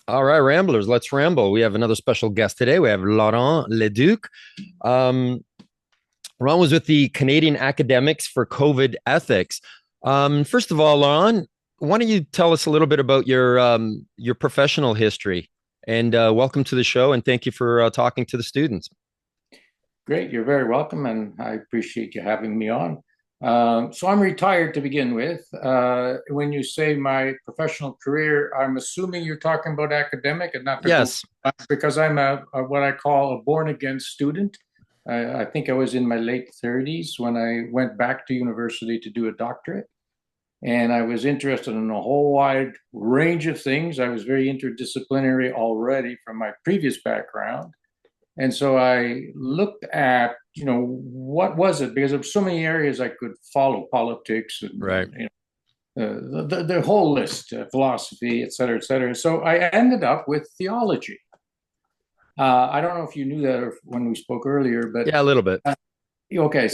All right, Ramblers, let's ramble. We have another special guest today. We have Laurent Leduc. Um, Laurent was with the Canadian Academics for COVID Ethics. First of all, Laurent, why don't you tell us a little bit about your professional history? And welcome to the show, and thank you for talking to the students. Great, you're very welcome, and I appreciate you having me on. So I'm retired to begin with. When you say my professional career, I'm assuming you're talking about academic and not to go Yes. back because I'm a what I call a born-again student. I think I was in my late 30s when I went back to university to do a doctorate, and I was interested in a whole wide range of things. I was very interdisciplinary already from my previous background. And so I looked at, what was it? Because there's so many areas I could follow, politics and Right. the whole list, philosophy, et cetera, et cetera. So I ended up with theology. I don't know if you knew that when we spoke earlier, but Yeah, a little bit. okay.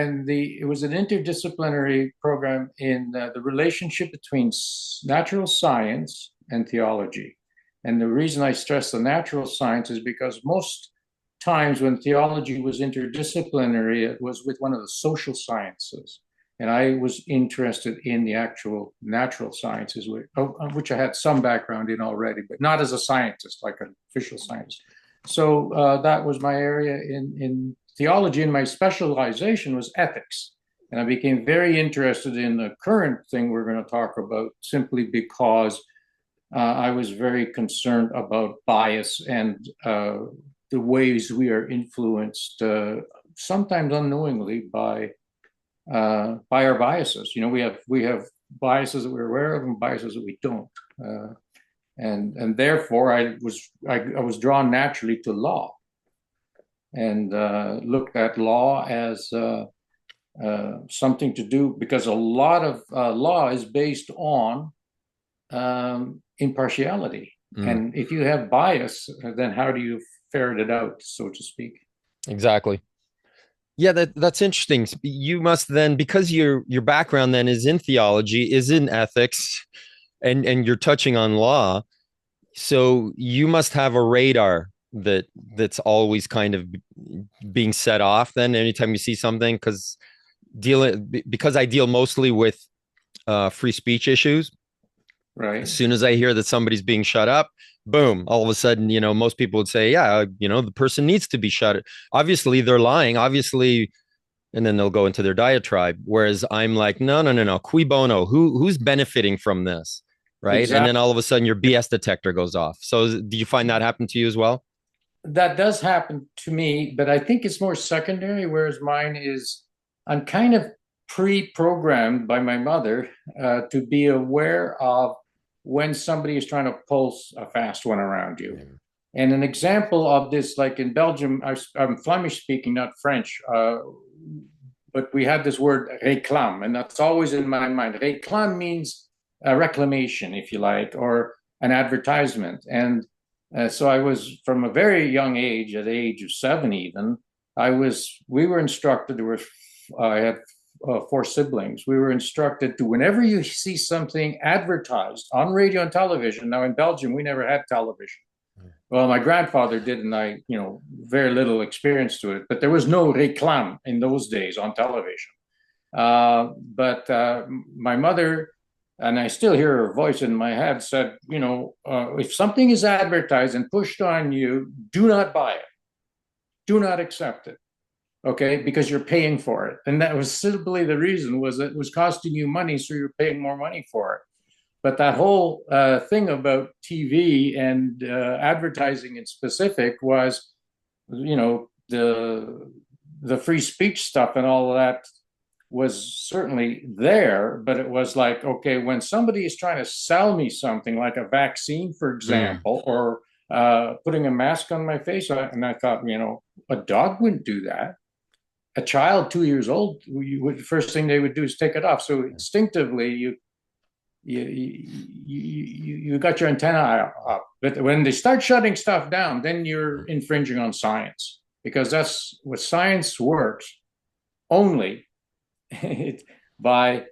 And it was an interdisciplinary program in the relationship between natural science and theology. And the reason I stress the natural science is because most times when theology was interdisciplinary, it was with one of the social sciences. And I was interested in the actual natural sciences, which I had some background in already, but not as a scientist, like an official scientist. So that was my area in theology, and my specialization was ethics. And I became very interested in the current thing we're going to talk about simply because I was very concerned about bias and the ways we are influenced, sometimes unknowingly, by our biases. We have biases that we're aware of and biases that we don't, and therefore I was drawn naturally to law and looked at law as something to do because a lot of law is based on impartiality. Mm, And if you have bias, then how do you ferret it out, so to speak? exactly. Yeah, that's interesting. You must then, because your background then is in theology, is in ethics, and you're touching on law. So you must have a radar that's always kind of being set off then anytime you see something because I deal mostly with free speech issues. As Right. soon as I hear that somebody's being shut up, boom, all of a sudden, most people would say, yeah, the person needs to be shut. Obviously, they're lying. Obviously, and then they'll go into their diatribe. Whereas I'm like, no, no, no, no, cui bono? Who's benefiting from this, right? And then Exactly. all of a sudden, your BS detector goes off. So, do you find that happen to you as well? That does happen to me, but I think it's more secondary, whereas mine is I'm kind of pre-programmed by my mother to be aware of when somebody is trying to pull a fast one around you. Yeah. And an example of this, like in Belgium, I'm Flemish speaking, not French, but we have this word réclame, and that's always in my mind. Réclame means a reclamation, if you like, or an advertisement. And so I was from a very young age, at the age of 7 even, we were instructed, I had four siblings. We were instructed to, whenever you see something advertised on radio and television, now in Belgium, we never had television. Well, my grandfather did, and very little experience to it, but there was no reclame in those days on television. But my mother, and I still hear her voice in my head, said, if something is advertised and pushed on you, do not buy it, do not accept it, okay, because you're paying for it. And that was simply the reason was that it was costing you money, so you're paying more money for it. But that whole thing about TV and advertising in specific was, the free speech stuff and all of that was certainly there, but it was like, okay, when somebody is trying to sell me something like a vaccine, for Mm, example, or putting a mask on my face, and I thought, a dog wouldn't do that. A child 2 years old, the first thing they would do is take it off. So instinctively, you got your antenna up. But when they start shutting stuff down, then you're infringing on science because that's what science works only by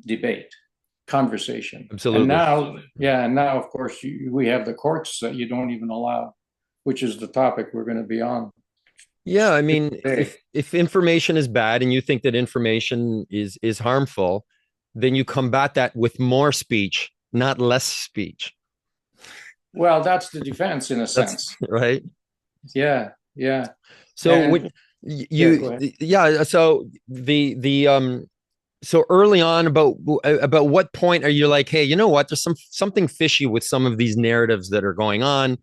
debate. conversation. And Absolutely. now, yeah, and now, of course, we have the courts that you don't even allow, which is the topic we're going to be on Yeah, I mean, today. if information is bad and you think that information is harmful, then you combat that with more speech, not less speech. Well, that's the defense in a That's sense. right. Yeah, yeah. So And when yeah, you go ahead. yeah, so the so early on about what point are you like, hey, you know what? There's something fishy with some of these narratives that are going on.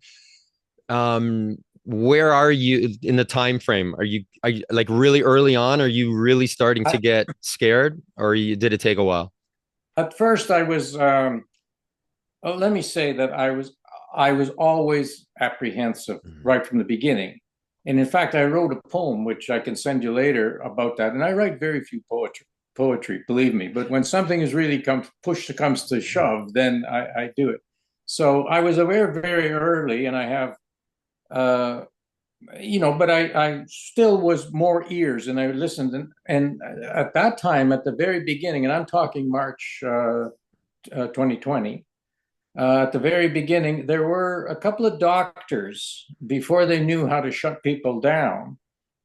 Where are you in the time frame? Are you like really early on? Are you really starting to I, get scared, or did it take a while? at first, I was. Oh, let me say that I was always apprehensive Mhm. right from the beginning. And in fact, I wrote a poem which I can send you later about that. And I write very few poetry, believe me. But when something is really comes to shove, then I do it. So I was aware very early, and I have uh, but I still was more ears and I listened. And at that time, at the very beginning, and I'm talking March 2020, at the very beginning, there were a couple of doctors before they knew how to shut people down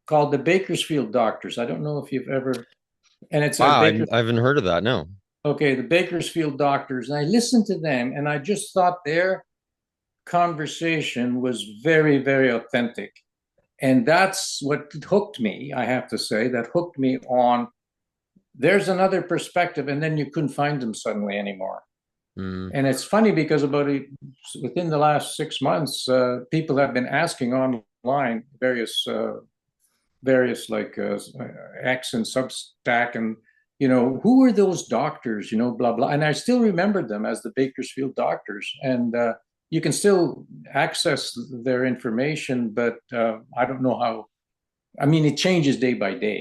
called the Bakersfield doctors. I don't know if you've ever, and it's a Wow, Baker. I haven't heard of that. No. Okay, the Bakersfield doctors. And I listened to them and I just thought their conversation was very, very authentic. And that's what hooked me, I have to say, that hooked me on there's another perspective. And then you couldn't find them suddenly anymore. Mm. And it's funny because within the last 6 months, people have been asking online various like X and Substack, and who are those doctors? Blah blah. And I still remember them as the Bakersfield doctors, and you can still access their information, but I don't know how. I mean, it changes day by day.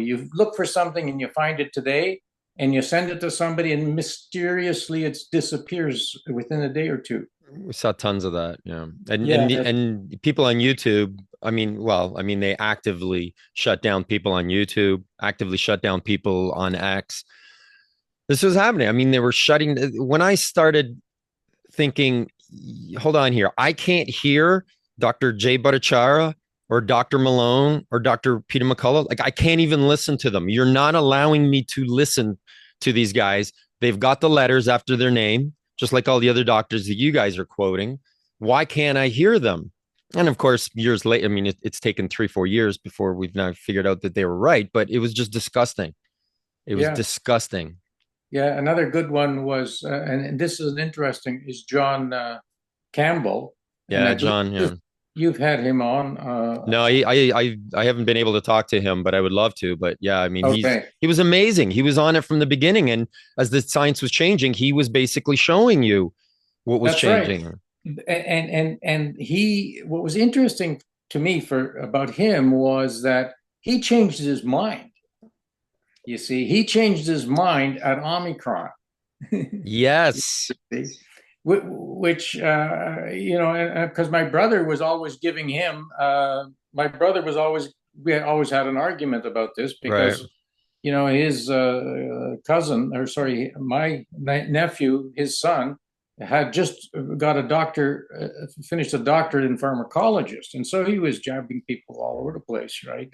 You look for something and you find it today, and you send it to somebody, and mysteriously it disappears within a day or two. We saw tons of that. Yeah, and Yeah, people on YouTube. I mean, well, I mean, they actively shut down people on YouTube, actively shut down people on X. This was happening. I mean, they were shutting. When I started thinking, hold on here, I can't hear Dr. Jay Bhattacharya or Dr. Malone or Dr. Peter McCullough. Like, I can't even listen to them. You're not allowing me to listen to these guys. They've got the letters after their name, just like all the other doctors that you guys are quoting. Why can't I hear them? And of course, years later, I mean, it's taken 3, 4 years before we've now figured out that they were right, but it was just disgusting. It was yeah, disgusting. yeah. Another good one was, and this is interesting, is John Campbell, and I Yeah, believe John. you've, Yeah. you've had him on. No, I haven't been able to talk to him, but I would love to. But yeah, I mean, Okay, he was amazing. He was on it from the beginning, and as the science was changing, he was basically showing you what was that's right. changing. And he, what was interesting to me for about him was that he changed his mind. You see, he changed his mind at Omicron. Yes, Which because my brother was always giving him my brother was always we had always had an argument about this right. because his cousin, or sorry, my nephew, his son had just got a finished a doctorate in pharmacologist, and so he was jabbing people all over the place, right?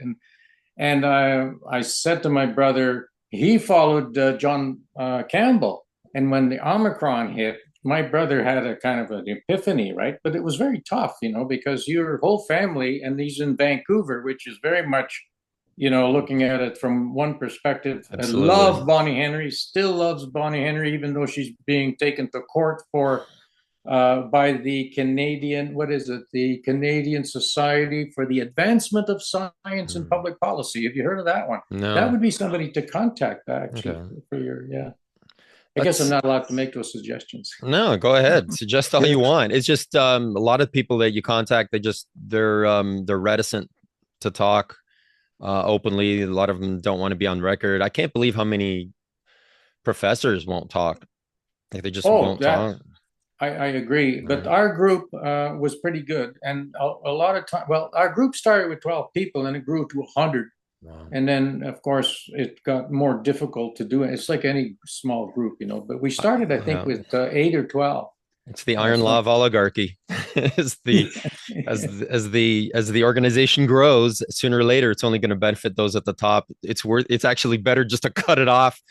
And I said to my brother, he followed John Campbell. And when the Omicron hit, my brother had a kind of an epiphany, right? But it was very tough, because your whole family, and he's in Vancouver, which is very much, looking at it from one perspective, I Absolutely. love Bonnie Henry, still loves Bonnie Henry, even though she's being taken to court by the Canadian, what is it? The Canadian Society for the Advancement of Science and Hmm. Public Policy. Have you heard of that one? That No. would be somebody to contact, actually, Okay. for your, yeah. I guess I'm That's not allowed to make those suggestions. no, go ahead. Suggest all Yeah. you want. It's just a lot of people that you contact, they're reticent to talk openly. A lot of them don't want to be on record. I can't believe how many professors won't talk. Like they just Oh, won't talk. I agree. But Right. our group was pretty good. And a lot of time, well, our group started with 12 people and it grew to 100 Wow. And then, of course, it got more difficult to do it. It's like any small group, but we started, I think, Yeah. with 8 or 12. It's the Uh, iron so, law of oligarchy. as the as the organization grows, sooner or later, it's only going to benefit those at the top. It's actually better just to cut it off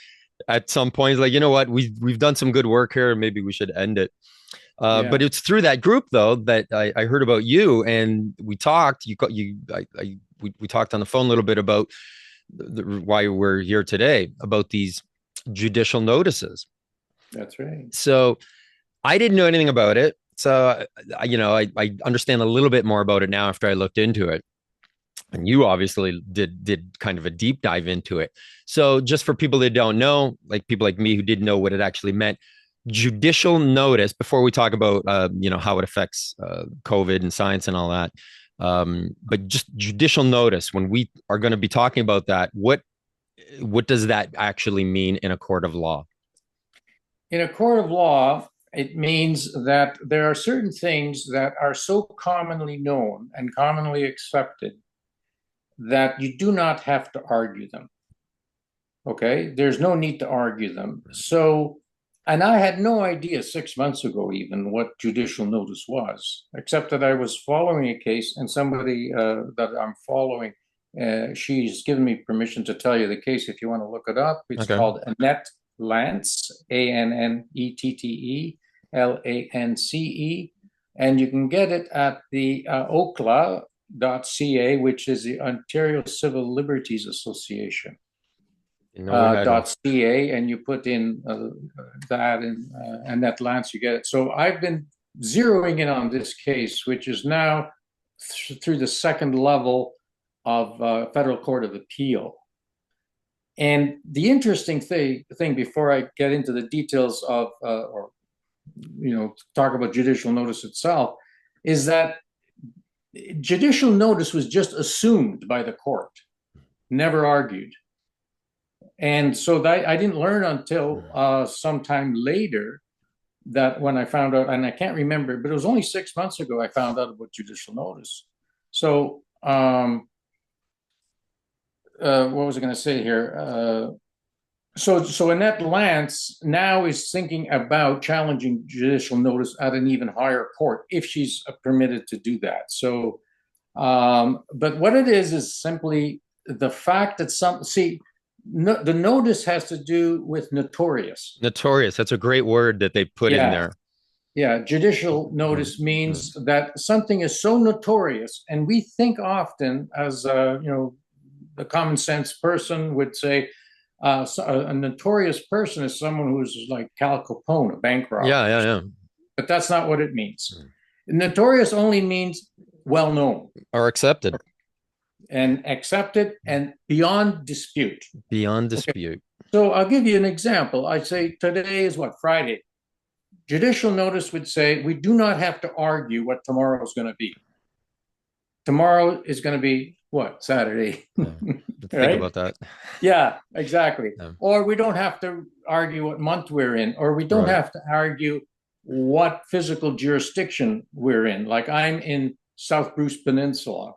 at some point. Like, you know what, we've done some good work here. Maybe we should end it. But yeah, it's through that group though that I heard about you, and we talked. We talked on the phone a little bit about why we're here today, about these judicial notices. that's right. So I didn't know anything about it. So I understand a little bit more about it now after I looked into it. And you obviously did kind of a deep dive into it. So just for people that don't know, like people like me who didn't know what it actually meant, judicial notice, before we talk about how it affects COVID and science and all that, but just judicial notice, when we are going to be talking about that, what does that actually mean in a court of law? In a court of law, it means that there are certain things that are so commonly known and commonly accepted that you do not have to argue them. Okay, there's no need to argue them. So, and I had no idea 6 months ago even what judicial notice was, except that I was following a case, and somebody that I'm following, she's given me permission to tell you the case if you want to look it up. It's Okay. called Annette Lance, ANNETTELANCE, and you can get it at the OCLA.ca, which is the Ontario Civil Liberties Association. You know, we had .ca, and you put in that and that Lance, you get it. So I've been zeroing in on this case, which is now through the second level of Federal Court of Appeal. And the interesting thing before I get into the details of or talk about judicial notice itself, is that judicial notice was just assumed by the court, never argued. And so that I didn't learn until sometime later, that when I found out, and I can't remember, but it was only 6 months ago I found out about judicial notice. So what was I going to say here? So Annette Lance now is thinking about challenging judicial notice at an even higher court if she's permitted to do that. So, but what it is simply the fact that the notice has to do with notorious. notorious. That's a great word that they put in Yeah. there. Yeah. Judicial notice means that something is so notorious, and we think often as, the common sense person would say, a notorious person is someone who's like Cal Capone, a bank robber. Yeah, yeah, yeah. But that's not what it means. Notorious only means well known Are accepted and accepted and beyond dispute. beyond Okay. dispute. So I'll give you an example. I say today is what, Friday. Judicial notice would say we do not have to argue what tomorrow is going to be. Tomorrow is going to be what? Saturday. Yeah. Think Right? about that. Yeah, exactly. Yeah. Or we don't have to argue what month we're in, or we don't Right. have to argue what physical jurisdiction we're in. Like I'm in South Bruce Peninsula.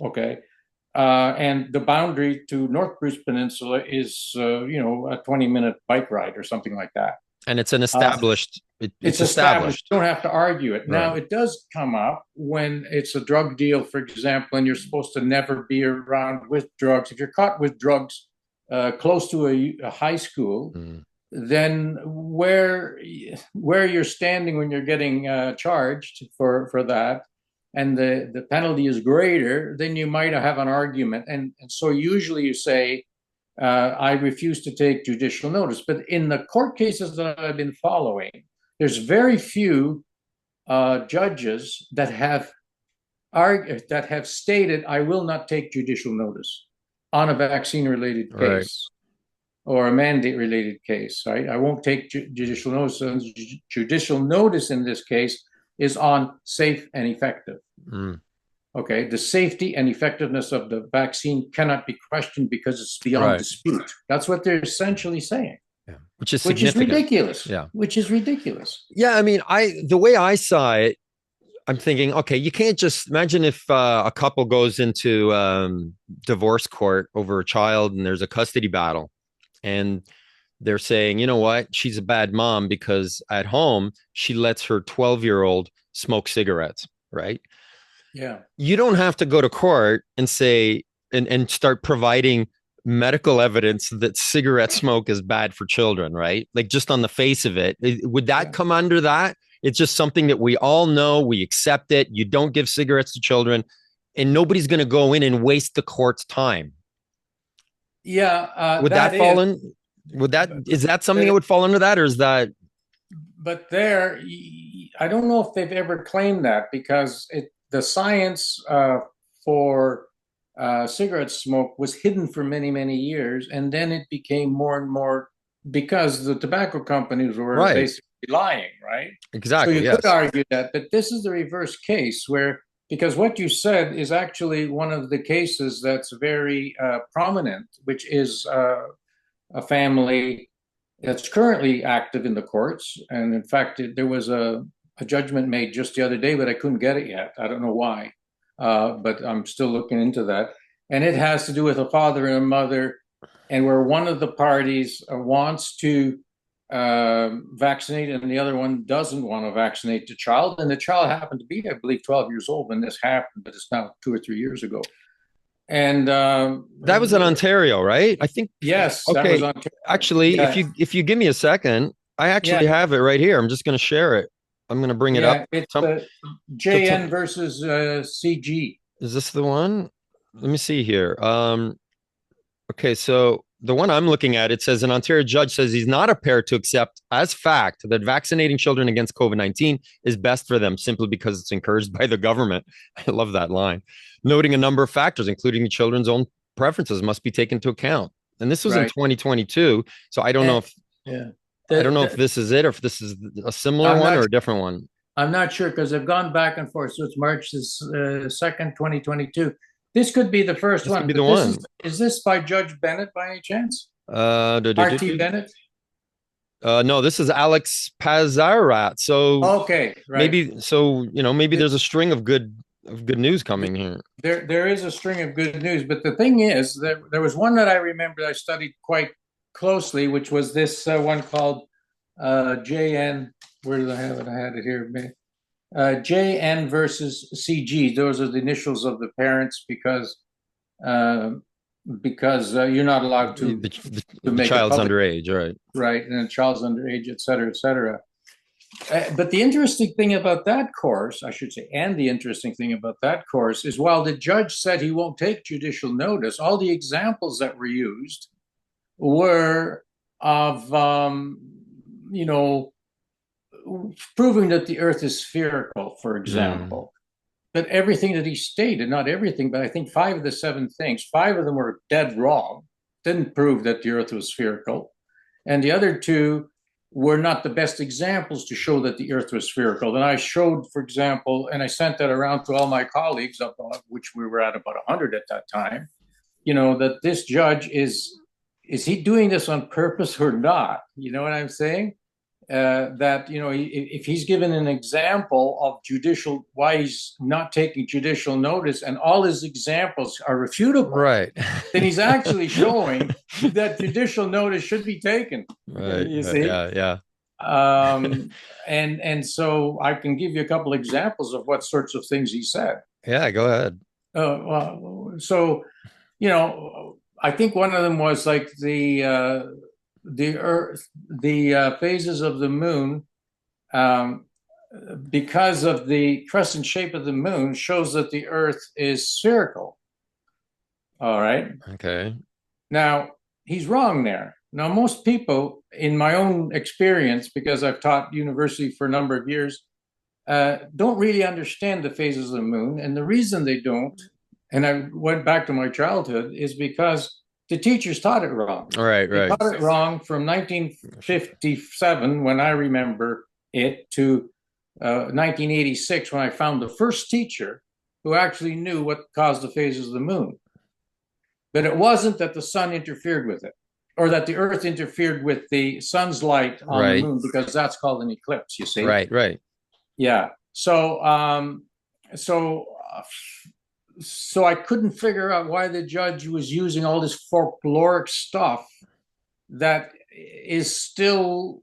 Okay. And the boundary to North Bruce Peninsula is, a 20-minute bike ride or something like that. And it's an established. It's established. You don't have to argue it. Now, Right. it does come up when it's a drug deal, for example, and you're supposed to never be around with drugs. If you're caught with drugs close to a high school, then where you're standing when you're getting charged for that, and the penalty is greater, then you might have an argument. And so usually you say, I refuse to take judicial notice. But in the court cases that I've been following, there's very few judges that have stated, I will not take judicial notice on a vaccine-related case. Right. Or a mandate-related case. Right? I won't take judicial notice. And judicial notice in this case is on safe and effective. Okay, the safety and effectiveness of the vaccine cannot be questioned because it's beyond dispute. That's what they're essentially saying. Yeah. Which is ridiculous. Yeah. Which is ridiculous. Yeah, I mean, the way I saw it, I'm thinking, okay, you can't just imagine if a couple goes into divorce court over a child and there's a custody battle and they're saying, you know what, she's a bad mom because at home she lets her 12-year-old smoke cigarettes, right? Yeah. You don't have to go to court and say, and start providing medical evidence that cigarette smoke is bad for children, right? Like just on the face of it, would that Yeah. come under that? It's just something that we all know, we accept it. You don't give cigarettes to children, and nobody's going to go in and waste the court's time. Yeah, Would that that fall is, in? Would that but, is that something that but would fall under that, or is that there, I don't know if they've ever claimed that because the science for cigarette smoke was hidden for many, many years, and then it became more and more because the tobacco companies were right? basically lying, right? So Exactly. you could Yes. argue that, but this is the reverse case where because what you said is actually one of the cases that's very prominent, which is a family that's currently active in the courts. And in fact, there was a judgment made just the other day, but I couldn't get it yet. I don't know why, but I'm still looking into that. And it has to do with a father and a mother, and where one of the parties wants to vaccinate and the other one doesn't want to vaccinate the child. And the child happened to be, I believe, 12 years old when this happened, but it's now 2 or 3 years ago. And That was in Ontario, right? I think. yes, that was Okay, on. actually, Yeah, if you give me a second, I yeah, actually have it right here. I'm just going to share it. I'm going to bring it up. yeah. It's Some, JN versus CG. is this the one? Let me see here. Okay, so the one I'm looking at, it says an Ontario judge says he's not prepared to accept as fact that vaccinating children against COVID-19 is best for them simply because it's encouraged by the government. I love that line. Noting a number of factors, including the children's own preferences, must be taken into account. And this was in Right. 2022, so And yeah, I don't know if the, this is it or if this is a similar I'm one or not a different one. I'm not sure because they've gone back and forth. So it's March 2nd, 2022. This could be the first This could one, be the but this one. is this by Judge Bennett by any chance? Do, do, do, R.T. do. Bennett? No, this is Alex Pazarat. So Okay, right. maybe, maybe The, there's a string of good news coming here. there is a string of good news, but the thing is that there was one that I remember I studied quite closely, which was this one called JN. Where did I have it? I had it here. JN versus CG. Those are the initials of the parents uh, because you're not allowed to The make it child's public, underage, right? right? And the child's underage, et cetera, et cetera. But the interesting thing about that course, I should say, and the interesting thing about that course is while the judge said he won't take judicial notice, all the examples that were used were of, you know, proving that the earth is spherical, for Mm, example. But everything that he stated, not everything, but I think five of the seven things, five of them were dead wrong, didn't prove that the earth was spherical. And the other two were not the best examples to show that the earth was spherical. And I showed, for example, and I sent that around to all my colleagues, of which we were at about 100 at that time, that this judge is he doing this on purpose or not? You know what I'm saying? That if he's given an example of judicial why he's not taking judicial notice and all his examples are refutable, right. then he's actually showing that judicial notice should be taken. Right. You see, Yeah. Yeah. and so I can give you a couple examples of what sorts of things he said. Yeah. Go ahead. So I think one of them was like the Earth, the phases of the moon, um, because of the crescent shape of the moon, shows that the Earth is spherical. All right. Okay. Now, he's wrong there. Now, most people, in my own experience, because I've taught university for a number of years, don't really understand the phases of the moon. And the reason they don't, and I went back to my childhood, is because the teachers taught it wrong. All right. They Right. taught it wrong from 1957, when I remember it, to 1986, when I found the first teacher who actually knew what caused the phases of the moon. But it wasn't that the sun interfered with it or that the earth interfered with the sun's light on the Right. moon, because that's called an eclipse, you see? Right. Right. Yeah. So so so I couldn't figure out why the judge was using all this folkloric stuff that is still,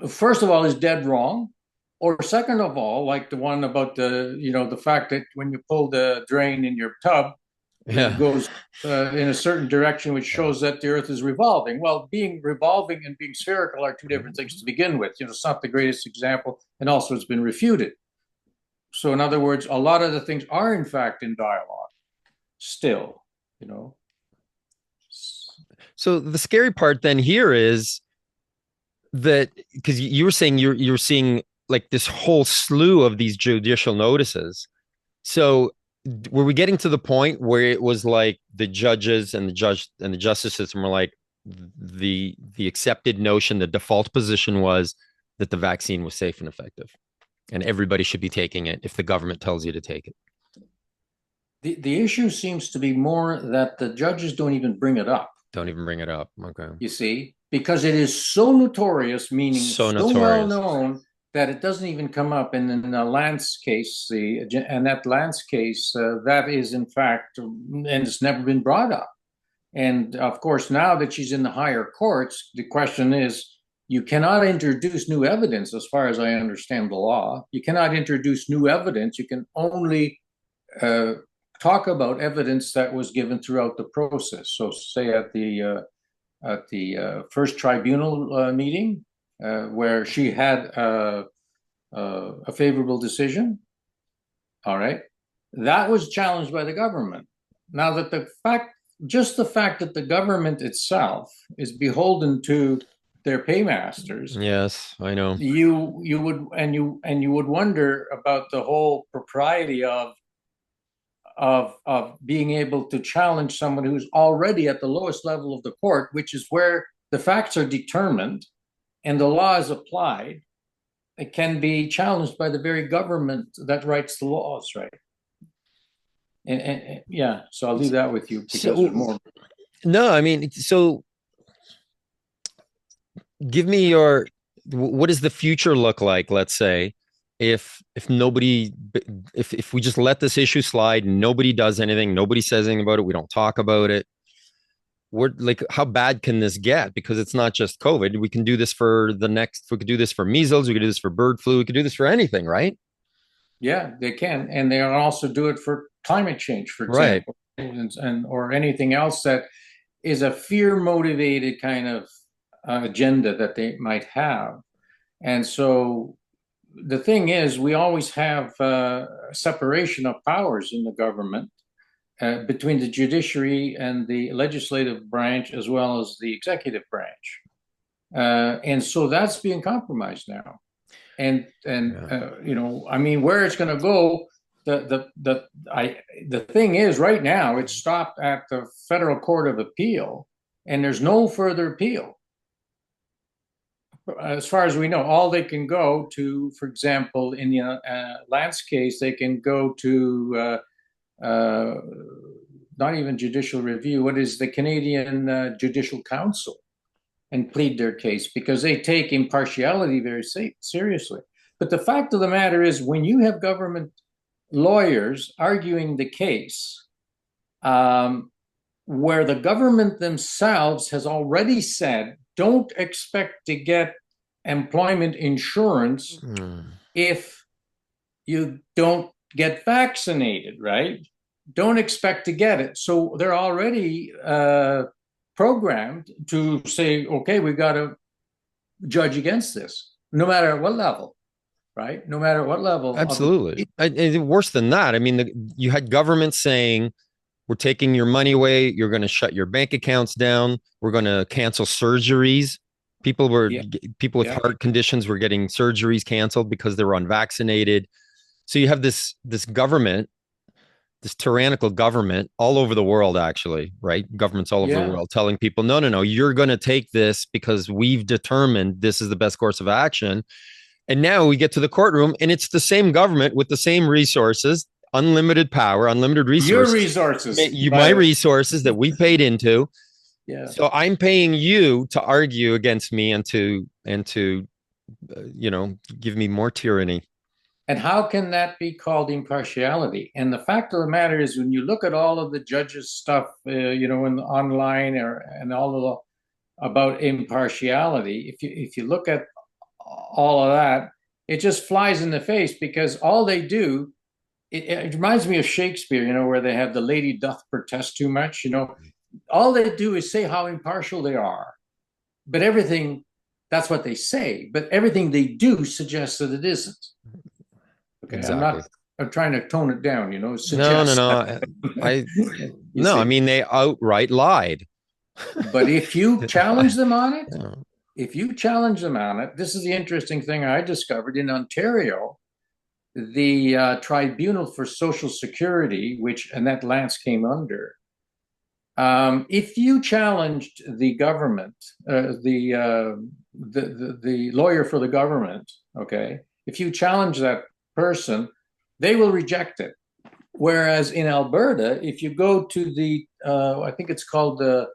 first of all, is dead wrong, or second of all, like the one about the fact that when you pull the drain in your tub, it Yeah. goes in a certain direction, which Yeah. shows that the Earth is revolving. Well, being revolving and being spherical are two different things to begin with. It's not the greatest example, and also it's been refuted. So, in other words, a lot of the things are in fact in dialogue still. You know, So the scary part then here is that because you were saying you're seeing like this whole slew of these judicial notices. So were we getting to the point where it was like the judges and the judge and the justice system were like the accepted notion, the default position was that the vaccine was safe and effective, and everybody should be taking it if the government tells you to take it. the issue seems to be more that the judges don't even bring it up. Don't even bring it up. Okay. You see, because it is so notorious, meaning So so well notorious. known that it doesn't even come up. And in the Lance case, that Lance case, that is in fact, and it's never been brought up. And of course, now that she's in the higher courts, the question is, you cannot introduce new evidence, as far as I understand the law. You cannot introduce new evidence. You can only uh, talk about evidence that was given throughout the process. So, say at the first tribunal meeting, where she had a favorable decision. All right, that was challenged by the government. Now that just the fact that the government itself is beholden to their paymasters, Yes, I know. you would wonder about the whole propriety of being able to challenge someone who's already at the lowest level of the court, which is where the facts are determined and the law is applied. It can be challenged by the very government that writes the laws, right? And yeah, so I'll leave that with you because there's So more. no, I mean, so give me your what does the future look like, let's say, if nobody if we just let this issue slide, nobody does anything, nobody says anything about it, we don't talk about it. We're like, how bad can this get? Because it's not just COVID. We can do this for we could do this for measles, we could do this for bird flu, we could do this for anything, right? Yeah, they can, and they can also do it for climate change, for Right. example, and or anything else that is a fear motivated kind of agenda that they might have. And so the thing is, we always have separation of powers in the government, between the judiciary and the legislative branch, as well as the executive branch. And so that's being compromised now. Yeah. I mean, where it's going to go, the thing is, right now it's stopped at the Federal Court of Appeal, and there's no further appeal. As far as we know, all they can go to, for example, in the Lance case, they can go to not even judicial review. What is the Canadian Judicial Council, and plead their case because they take impartiality very seriously. But the fact of the matter is, when you have government lawyers arguing the case, where the government themselves has already said, don't expect to get employment insurance if you don't get vaccinated, right? Don't expect to get it. So they're already programmed to say, okay, we got to judge against this, no matter what level, right? No matter what level of Absolutely. And worse than that, I mean, you had government saying, we're taking your money away. You're going to shut your bank accounts down. We're going to cancel surgeries. yeah, People with yeah, heart conditions were getting surgeries canceled because they were unvaccinated. So you have this government, this tyrannical government all over the world, actually, right? Governments all over the yeah. world telling people, no, no, no, you're going to take this because we've determined this is the best course of action. And now we get to the courtroom and it's the same government with the same resources, unlimited power, unlimited Your resources, resources, my by resources that we paid into. yeah. So I'm paying you to argue against me and to give me more tyranny. And how can that be called impartiality? And the fact of the matter is, when you look at all of the judges' stuff, in online and all of the about impartiality, if you look at all of that, it just flies in the face because all they do, it reminds me of Shakespeare, where they have the lady doth protest too much. All they do is say how impartial they are, but everything, that's what they say, but everything they do suggests that it isn't. Okay, Exactly. I'm trying to tone it down, No, no, suggest that. no. I You no, I see. mean they outright lied. But if you challenge them on it, Yeah. this is the interesting thing I discovered in Ontario. The Tribunal for Social Security, and that Lance came under, if you challenged the government, the lawyer for the government, okay, if you challenge that person, they will reject it. Whereas in Alberta, if you go to I think it's called the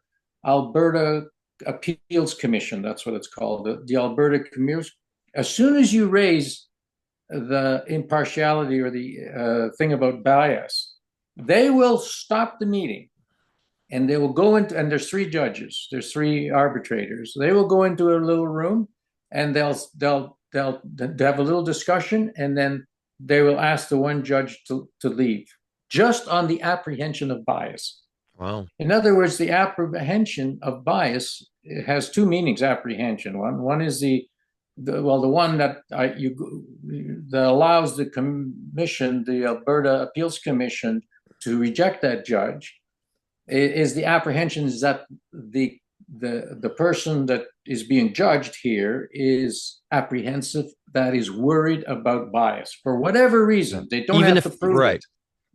Alberta Appeals Commission, that's what it's called, the Alberta Commerce, as soon as you raise the impartiality or the thing about bias, they will stop the meeting and they will go into, and there's three arbitrators. They will go into a little room and they'll have a little discussion, and then they will ask the one judge to leave just on the apprehension of bias. Wow. In other words, the apprehension of bias has two meanings. Apprehension. One is the one that that allows the commission, the Alberta Appeals Commission, to reject that judge. Is the apprehension is that the person that is being judged here is apprehensive, that is worried about bias for whatever reason. They don't Even have if to prove right. it.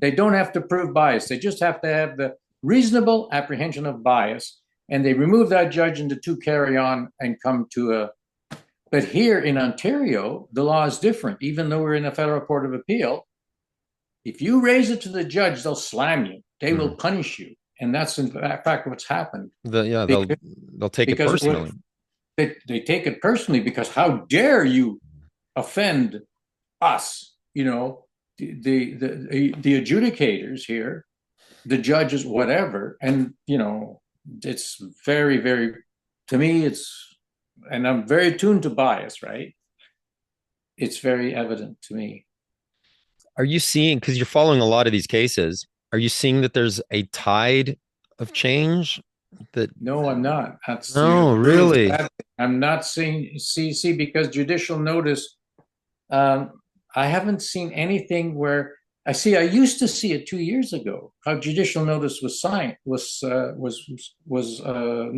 They don't have to prove bias. They just have to have the reasonable apprehension of bias, and they remove that judge and the two carry on and come to a. But here in Ontario, the law is different. Even though we're in a federal court of appeal, if you raise it to the judge, they'll slam you. They will punish you, and that's in fact what's happened. They'll take it Because personally. they take it personally, because how dare you offend us? The adjudicators here, the judges, whatever, and it's very, very, to me, and I'm very attuned to bias, right? It's very evident to me. Are you seeing, because you're following a lot of these cases, are you seeing that there's a tide of change that No, I'm not. That's the no, really really? sad thing. I'm not seeing CC because judicial notice. I haven't seen anything where I see. I used to see it 2 years ago. How judicial notice was signed was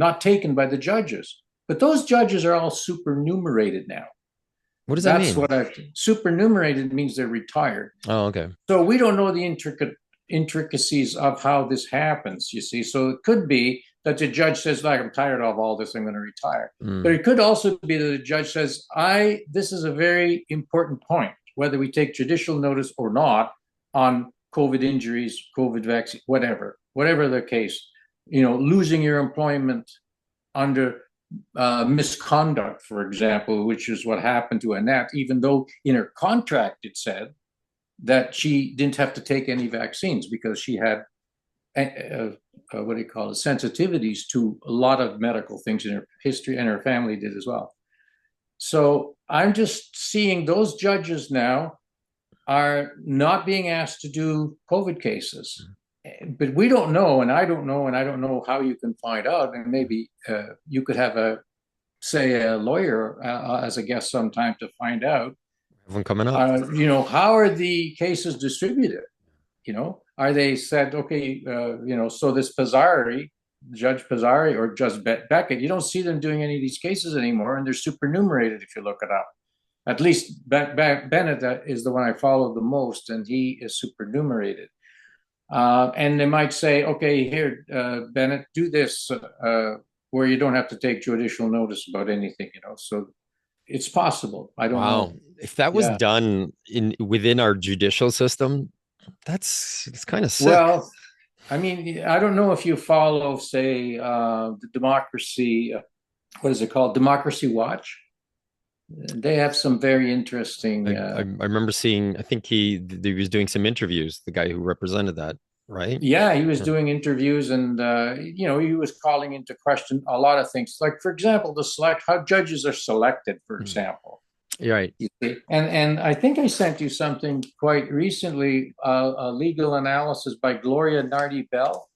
not taken by the judges, but those judges are all supernumerated now. What does that That's mean? what supernumerated means. They're retired. Oh, okay. So we don't know the intricacies of how this happens, you see. So it could be that the judge says, like, I'm tired of all this, I'm going to retire. But it could also be that the judge says, this is a very important point, whether we take judicial notice or not on COVID injuries, COVID vaccine, whatever the case, losing your employment under misconduct, for example, which is what happened to Annette, even though in her contract it said that she didn't have to take any vaccines because she had what do you call it, sensitivities to a lot of medical things in her history, and her family did as well. So I'm just seeing those judges now are not being asked to do COVID cases. But we don't know, and I don't know, and I don't know how you can find out. And maybe you could have a lawyer as a guest sometime to find out. One coming up. How are the cases distributed? Are they said, okay, so this Judge Pizzari or Judge Beckett, you don't see them doing any of these cases anymore, and they're supernumerated if you look it up. At least Bennett is the one I follow the most, and he is supernumerated. And they might say, okay, here, Bennett, do this where you don't have to take judicial notice about anything, So it's possible. I don't know. If that was Yeah. done within our judicial system, it's kind of sick. Well, I mean, I don't know if you follow, say, the democracy. What is it called? Democracy Watch. They have some very interesting. I remember seeing. I think he was doing some interviews. The guy who represented that, right? Yeah, he was Yeah. doing interviews, and he was calling into question a lot of things. Like, for example, the select how judges are selected, for Mm. example. You're right. You see, and I think I sent you something quite recently, a legal analysis by Gloria Nardi Bell.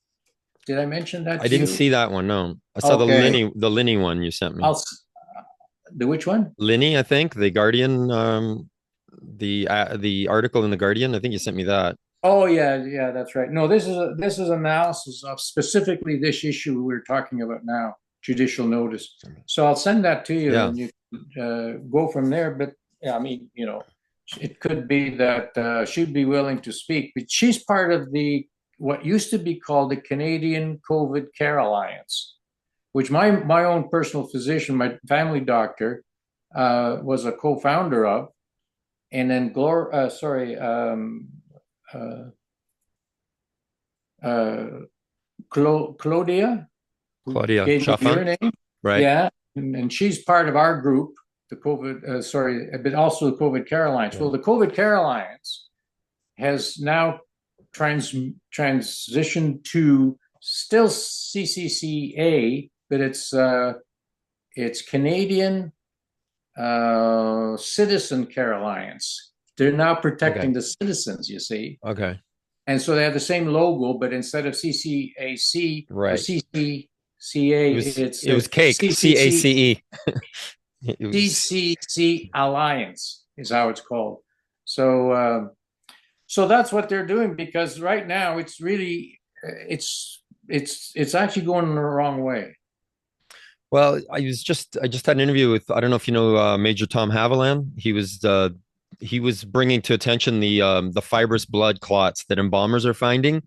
Did I mention that I to didn't you? see that one. No, I saw Okay, The Linney one you sent me. I'll the which one? Linney, I think, the Guardian, the article in the Guardian. I think you sent me that. Oh yeah, yeah, that's right. No, this is analysis of specifically this issue we're talking about now, judicial notice. So I'll send that to you, Yeah. and you go from there. But yeah, I mean, it could be that she'd be willing to speak, but she's part of the what used to be called the Canadian COVID Care Alliance, which my own personal physician, my family doctor, was a co-founder of, and then uh, uh, Claudia, who Claudia gave me Chaffin, your name. right? Yeah. And she's part of our group, the but also the COVID Care Alliance. Yeah. Well, the COVID Care Alliance has now transitioned to still CCCA, but it's Canadian Citizen Care Alliance. They're now Okay. protecting the citizens, you see. Okay. And so they have the same logo, but instead of CCAC or Right. CCCA, it's It was cake. CACE. It was CCC Alliance is how it's called. So so that's what they're doing because right now it's really it's actually going the wrong way. well. I just had an interview with. I don't know if you know Major Tom Haviland. He was bringing to attention the fibrous blood clots that embalmers are finding,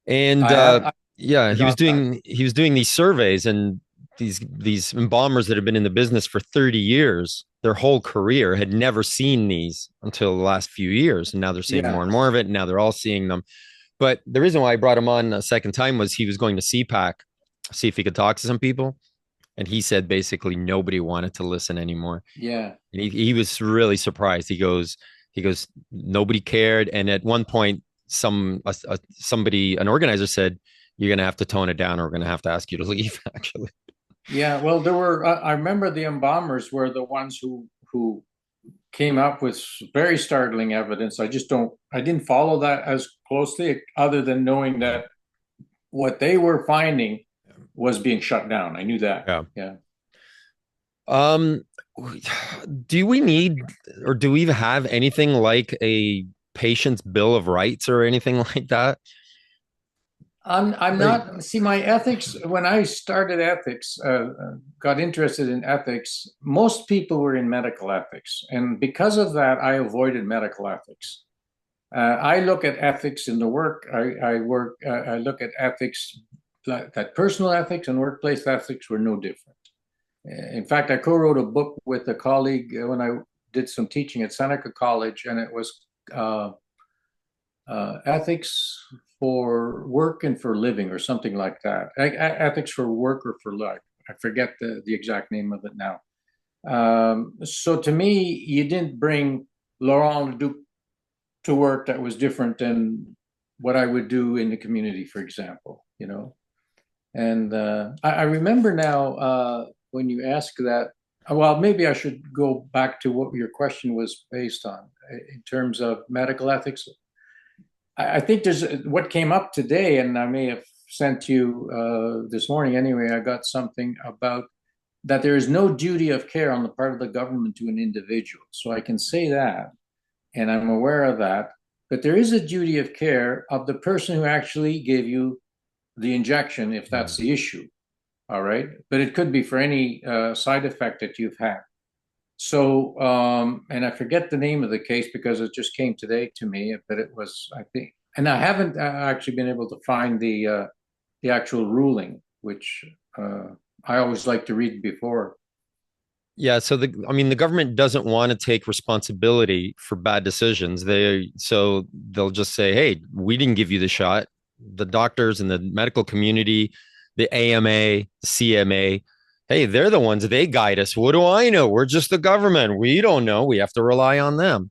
and I yeah, heard about that. he was doing these surveys, and these embalmers that have been in the business for 30 years, their whole career had never seen these until the last few years, and now they're seeing more Yeah, and more of it, and now they're all seeing them. But the reason why I brought him on a second time was he was going to CPAC, see if he could talk to some people, and he said basically nobody wanted to listen anymore. yeah. And he was really surprised. He goes nobody cared, and at one point somebody, an organizer said, you're going to have to tone it down or we're going to have to ask you to leave actually. Yeah, well, there were. I remember the embalmers were the ones who came up with very startling evidence. I just don't. I didn't follow that as closely, other than knowing that what they were finding was being shut down. I knew that. Yeah. Yeah. Um, do we need or do we even have anything like a patient's bill of rights or anything like that? I'm Like, not. See, my ethics. When I started ethics, got interested in ethics. Most people were in medical ethics, and because of that, I avoided medical ethics. I look at ethics in the work. I work. I look at ethics that personal ethics and workplace ethics were no different. In fact, I co-wrote a book with a colleague when I did some teaching at Seneca College, and it was uh, ethics for work and for living, or something like that. Ethics for work or for life. I forget the exact name of it now. So to me, you didn't bring Laurent Leduc to work that was different than what I would do in the community, for example. And I remember now when you ask that. Well, maybe I should go back to what your question was based on in terms of medical ethics. I think there's what came up today, and I may have sent you this morning anyway. I got something about that there is no duty of care on the part of the government to an individual. So I can say that, and I'm aware of that. But there is a duty of care of the person who actually gave you the injection, if that's mm, the issue. All right. But it could be for any side effect that you've had. So, and I forget the name of the case because it just came today to me, but it was, I think, and I haven't actually been able to find the actual ruling, which I always like to read before. yeah, so I mean the government doesn't want to take responsibility for bad decisions. So they'll just say, "Hey, we didn't give you the shot." The doctors and the medical community, the AMA, the CMA, Hey, they're the ones, they guide us. What do I know? We're just the government. We don't know. We have to rely on them.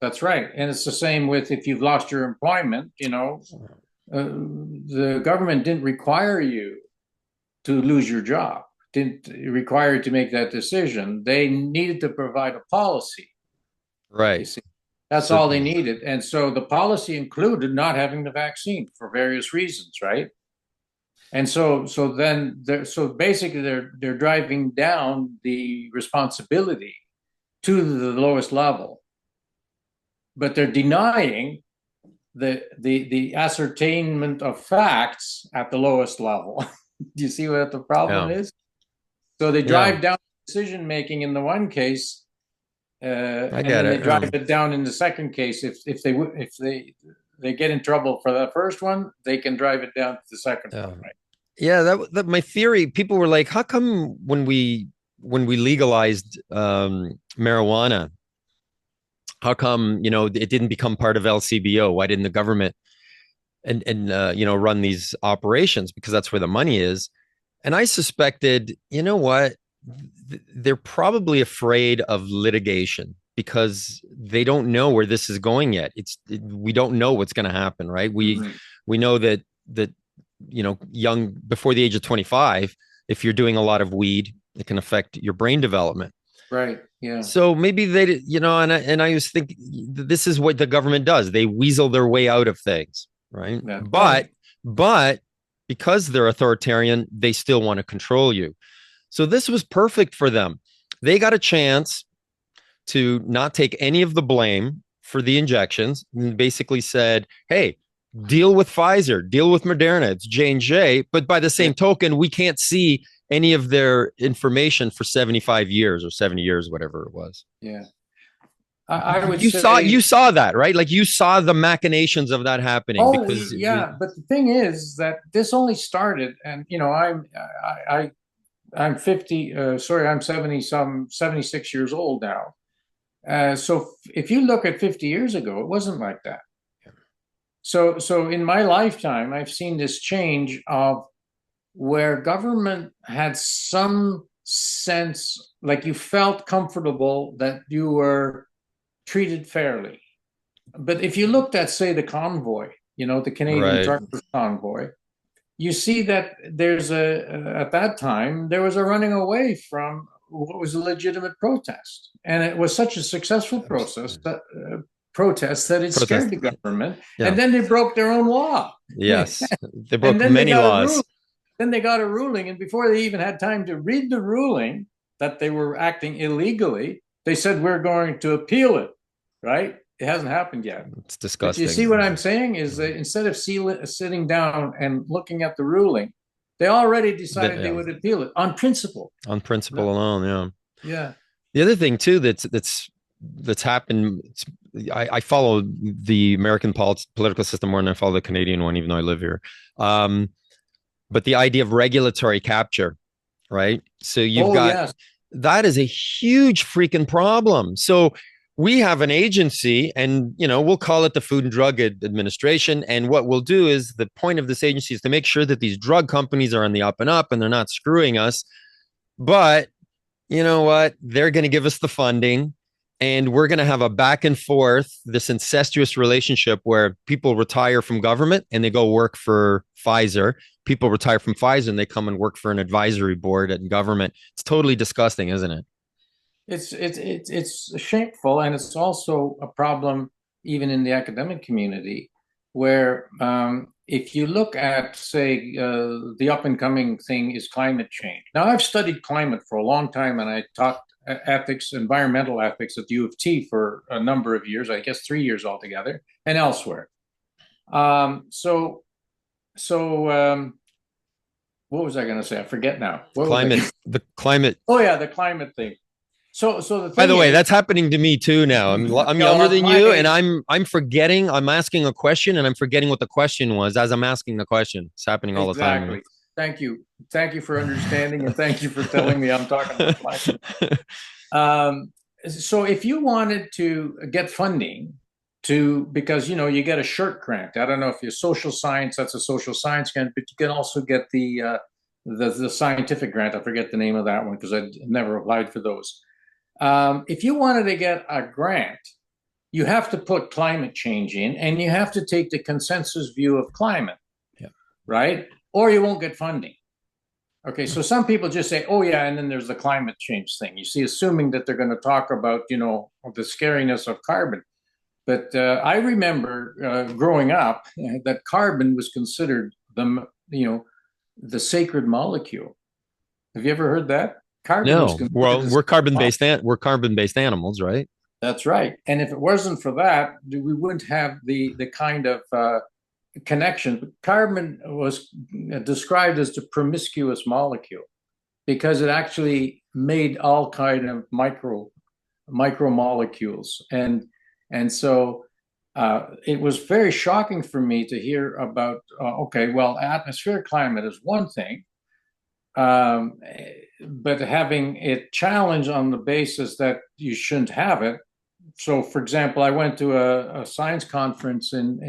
That's right. And it's the same with if you've lost your employment, the government didn't require you to lose your job, didn't require you to make that decision. They needed to provide a policy. You Right. see, that's So all they needed. And so the policy included not having the vaccine for various reasons, right? And so basically they're driving down the responsibility to the lowest level, but they're denying the ascertainment of facts at the lowest level. Do you see what the problem yeah. is? So they Yeah. drive down decision making in the one case, I and get then they it. drive it down in the second case. If they get in trouble for the first one, they can drive it down to the second Yeah. one, right? Yeah, that my theory. People were like, "How come when we legalized marijuana, how come it didn't become part of LCBO? Why didn't the government and run these operations? Because that's where the money is." And I suspected, you know what, they're probably afraid of litigation because they don't know where this is going yet. We don't know what's going to happen, right? We Mm-hmm. we know that young before the age of 25, if you're doing a lot of weed, it can affect your brain development. Right. Yeah. So maybe and I was thinking this is what the government does. They weasel their way out of things, right? That's But right. but because they're authoritarian, they still want to control you. So this was perfect for them. They got a chance to not take any of the blame for the injections and basically said, "Hey, deal with Pfizer, deal with Moderna, it's J&J, but by the Yeah. same token, we can't see any of their information for 75 years or 70 years, whatever it was." Yeah. I would You saw say, you saw that, right? Like you saw the machinations of that happening oh because yeah, but the thing is that this only started, and I'm 50. Sorry, I'm 76 years old now. So if you look at 50 years ago, it wasn't like that. So in my lifetime, I've seen this change of where government had some sense, like you felt comfortable that you were treated fairly. But if you looked at, say, the convoy, the Canadian right, truckers convoy, you see that at that time, there was a running away from what was a legitimate protest. And it was such a successful protest that it scared protest, the government. yeah, And then they broke their own law. yes, they And broke then they many got a rule. laws. Then they got a ruling. And before they even had time to read the ruling that they were acting illegally, they said, we're going to appeal it, right? It hasn't happened yet. It's But you see what I'm disgusting. saying is that instead of sitting down and looking at the ruling, they already decided they Yeah, would appeal it on principle. on principle alone. Yeah. Yeah. The other thing too that's happened. I follow the American political system more than I follow the Canadian one, even though I live here. Um, but the idea of regulatory capture, right? So you've Oh, got yes. that is a huge freaking problem. So we have an agency, and we'll call it the Food and Drug Administration. And what we'll do is the point of this agency is to make sure that these drug companies are on the up and up, and they're not screwing us. But you know what? They're going to give us the funding, and we're going to have a back and forth, this incestuous relationship where people retire from government and they go work for Pfizer. People retire from Pfizer and they come and work for an advisory board at government. It's totally disgusting, isn't it? It's shameful, and it's also a problem even in the academic community, where if you look at, say, the up and coming thing is climate change. Now, I've studied climate for a long time, and I taught ethics, environmental ethics at the U of T for a number of years, I guess 3 years altogether, and elsewhere. So, what was I going to say? I forget now. What was I? The climate. Oh yeah, the climate thing. So the By thing the way, is, that's happening to me too now. I'm well, younger at than my you, and age, I'm forgetting. I'm asking a question, and I'm forgetting what the question was as I'm asking the question. It's happening all the time to me. exactly. Thank you for understanding, and thank you for telling me I'm talking about climate. So if you wanted to get funding because you get a shirt grant. I don't know if you're social science, that's a social science grant, but you can also get the the scientific grant. I forget the name of that one because I never applied for those. If you wanted to get a grant, you have to put climate change in, and you have to take the consensus view of climate, Yeah. right? Or you won't get funding. Okay, so some people just say, "Oh yeah," and then there's the climate change thing. You see, assuming that they're going to talk about, the scariness of carbon. But I remember growing up that carbon was considered the sacred molecule. Have you ever heard that? Carbon was No. considered Well, the sacred molecule. we're carbon-based animals, right? That's right. And if it wasn't for that, we wouldn't have the kind of connection. Carbon was described as the promiscuous molecule because it actually made all kind of micromolecules, and so it was very shocking for me to hear about. Okay, well, atmospheric climate is one thing, um, but having it challenged on the basis that you shouldn't have it. So, for example, I went to a science conference in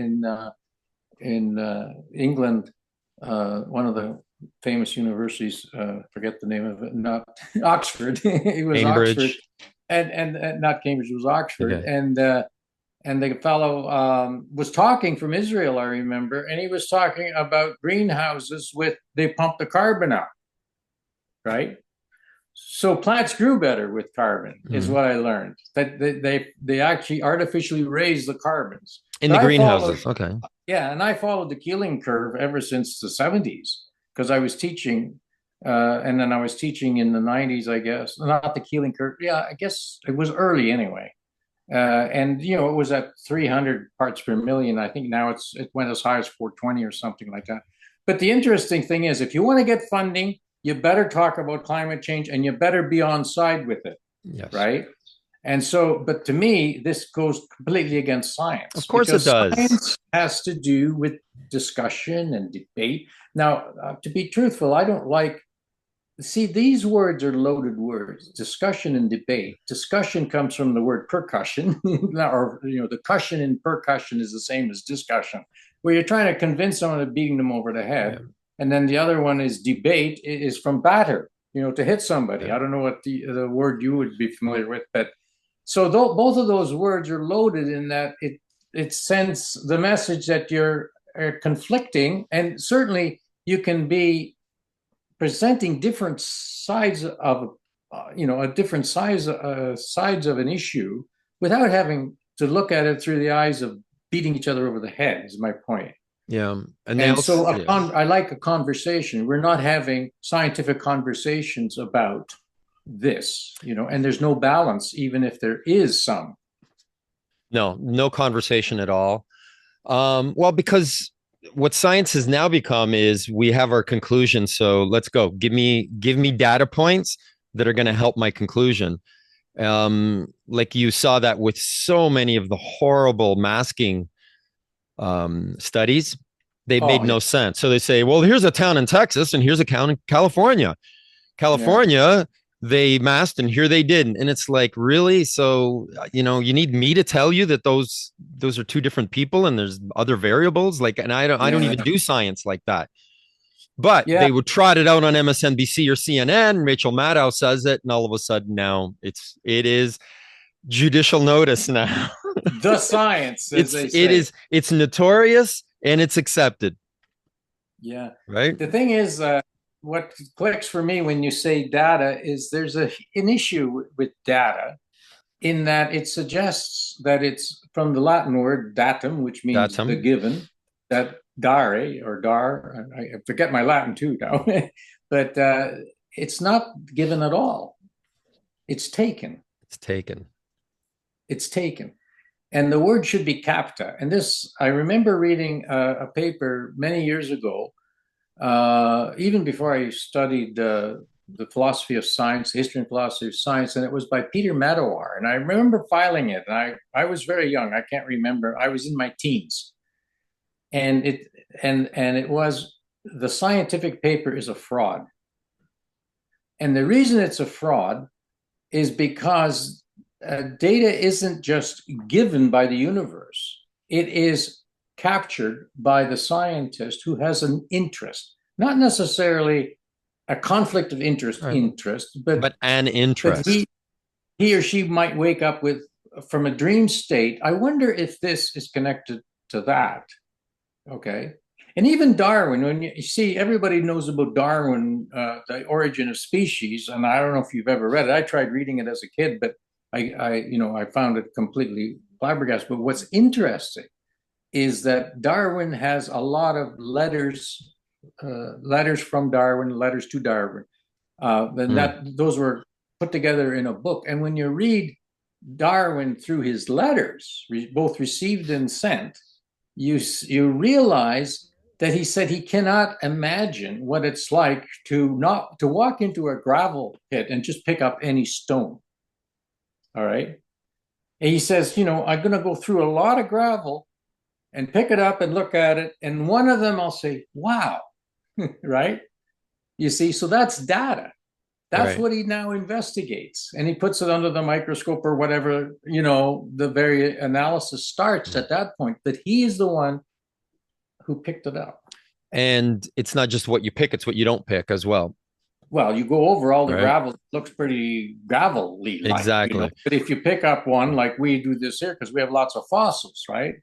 England, one of the famous universities. Forget the name of it. Not Oxford. It was Oxford, Cambridge. and not Cambridge. It was Oxford, Okay. and the fellow was talking from Israel. I remember, and he was talking about greenhouses with they pump the carbon out, right? So plants grew better with carbon, is Mm. what I learned. That they actually artificially raise the carbons. In But the I followed, greenhouses. Okay. yeah, and I followed the Keeling curve ever since the 70s because I was teaching, and then I was teaching in the 90s, I guess. Not the Keeling curve. Yeah, I guess it was early anyway. And it was at 300 parts per million. I think now it went as high as 420 or something like that. But the interesting thing is, if you want to get funding, you better talk about climate change and you better be on side with it, Yes. right? And so, but to me, this goes completely against Of science course it because does. science has to do with discussion and debate. Now, to be truthful, I don't like. See, these words are loaded words. Discussion and debate. Discussion comes from the word percussion, or the cushion in percussion is the same as discussion, where you're trying to convince someone of beating them over the Yeah. head. And then the other one is debate, is from batter, to hit somebody. Yeah. I don't know what the word you would be familiar with, but so both of those words are loaded in that it sends the message that you're conflicting, and certainly you can be presenting different sides of a different sides of an issue without having to look at it through the eyes of beating each other over the head is my point. Yeah. And they And also, so yeah. I like a conversation. We're not having scientific conversations about this, and there's no balance even if there is some. No, no conversation at all. Well, because what science has now become is we have our conclusion. So let's go. Give me data points that are going to help my conclusion. Like you saw that with so many of the horrible masking studies, they made Oh yeah, no sense. So they say, well, here's a town in Texas and here's a town in California. yeah, California, they masked and here they didn't. And it's like, really? So, you need me to tell you that those are two different people and there's other variables. Like, and I don't yeah, even do science like that. But yeah. they would trot it out on MSNBC or CNN. Rachel Maddow says it, and all of a sudden now it is judicial notice now. The science, as it's they it say. is it's notorious and it's accepted, Yeah. right? The thing is, what clicks for me when you say data is there's an issue with data in that it suggests that it's from the Latin word datum, which That's means the him. given, that dare or dar. I forget my Latin too now, but it's not given at all. It's taken. It's taken. It's taken. And the word should be capta. And this, I remember reading a paper many years ago, even before I studied the philosophy of science, history and philosophy of science, and it was by Peter Madawar. And I remember filing it. And I was very young. I can't remember. I was in my teens, and it was the scientific paper is a fraud. And the reason it's a fraud is because data isn't just given by the universe; it is captured by the scientist who has an interest, not necessarily a conflict of interest, but an but interest. he or she might wake up with from a dream state. I wonder if this is connected to that. Okay. And even Darwin, when you see everybody knows about Darwin, the origin of species, and I don't know if you've ever read it. I tried reading it as a kid, but I found it completely flabbergasted. But what's interesting is that Darwin has a lot of letters from Darwin, letters to Darwin, and Hmm. that those were put together in a book. And when you read Darwin through his letters, both received and sent, you realize that he said he cannot imagine what it's like to walk into a gravel pit and just pick up any stone. All right. And he says, I'm going to go through a lot of gravel and pick it up and look at it. And one of them I'll say, wow, right? You see, so that's data. That's Right. what he now investigates. And he puts it under the microscope or whatever, the very analysis starts Hmm. at that point. But he is the one who picked it up. And it's not just what you pick, it's what you don't pick as well. Well, you go over all the Right. gravel, it looks pretty gravelly like. Exactly. But if you pick up one like we do this here, because we have lots of fossils, right?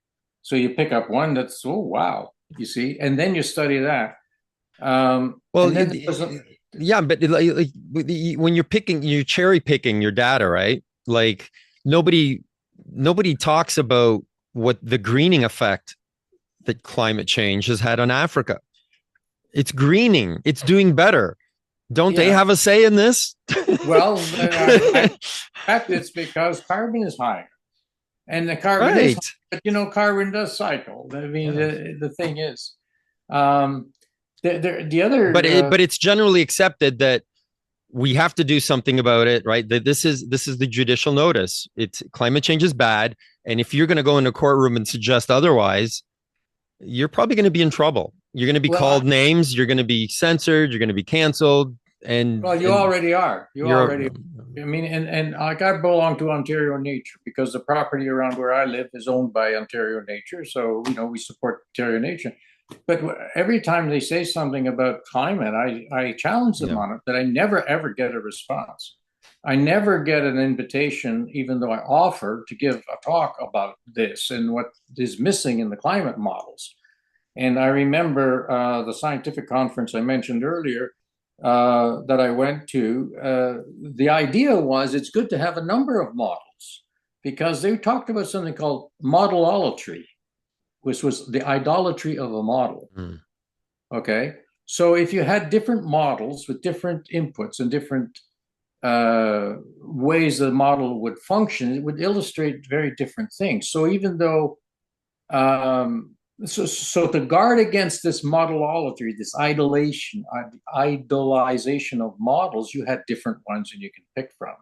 So you pick up one that's, oh, wow, you see, and then you study that. Well, And then there was yeah, but like, when you're cherry picking your data, right? Like nobody, nobody talks about what the greening effect that climate change has had on Africa. It's greening. It's doing better. Don't they yeah, have a say in this? well, I fact it's because carbon is higher. And the carbon is, Right. but carbon does cycle. I mean, Yeah. the thing is, um, the other, But it's generally accepted that we have to do something about it, right? That this is the judicial notice. It's climate change is bad, and if you're going to go in a courtroom and suggest otherwise, you're probably going to be in trouble. You're going to be well, called names. You're going to be censored. You're going to be canceled, and well, you and already are. You you're already. I mean, and like I belong to Ontario Nature because the property around where I live is owned by Ontario Nature. So we support Ontario Nature. But every time they say something about climate, I challenge them yeah. on it. That I never ever get a response. I never get an invitation, even though I offer to give a talk about this and what is missing in the climate models. And I remember the scientific conference I mentioned earlier that I went to. The idea was it's good to have a number of models because they talked about something called modelolatry, which was the idolatry of a model. Mm. Okay. So if you had different models with different inputs and different ways the model would function, it would illustrate very different things. So even though so to guard against this modelolatry, this idolization of models, you had different ones and you can pick from.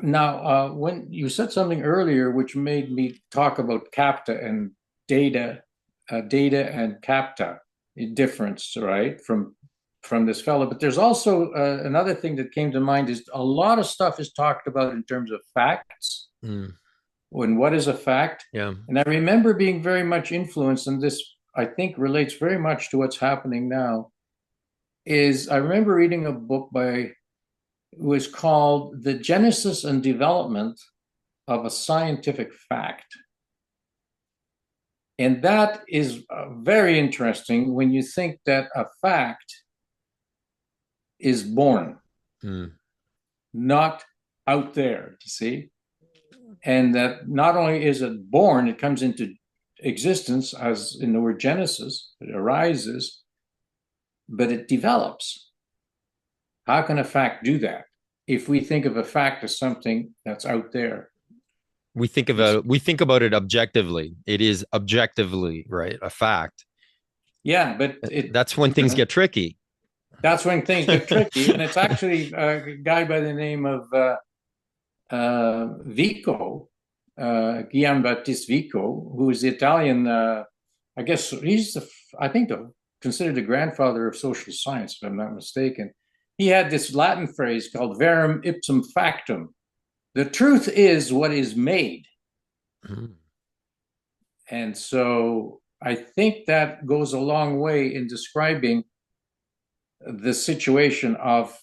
Now, when you said something earlier, which made me talk about CAPTA and data and CAPTA difference, right? From this fellow, but there's also another thing that came to mind is a lot of stuff is talked about in terms of facts Mm. and what is a fact. Yeah. And I remember being very much influenced, and this I think relates very much to what's happening now. Is I remember reading a book it was called The Genesis and Development of a Scientific Fact. And that is very interesting when you think that a fact is born, Mm. not out there, you see? And that not only is it born, it comes into existence, as in the word Genesis, it arises, but it develops. How can a fact do that? If we think of a fact as something that's out there. We think about it objectively. It is objectively right a fact. Yeah, but That's when things get tricky. that's when things get tricky. And it's actually a guy by the name of Vico, Guillaume Battiste Vico, who is the Italian. I guess I think, considered the grandfather of social science, if I'm not mistaken. He had this Latin phrase called verum ipsum factum. The truth is what is made. Mm. And so I think that goes a long way in describing the situation of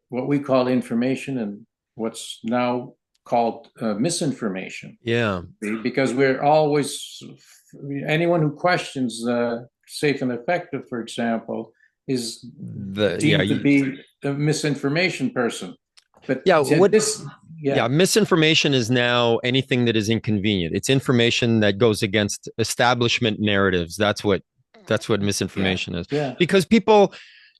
what we call information and what's now called misinformation, Yeah. because we're always, anyone who questions safe and effective, for example, is Yeah, deemed to be a misinformation person. But yeah, what this, yeah, yeah, misinformation is now anything that is inconvenient. It's information that goes against establishment narratives. That's what yeah, misinformation is. yeah, Because people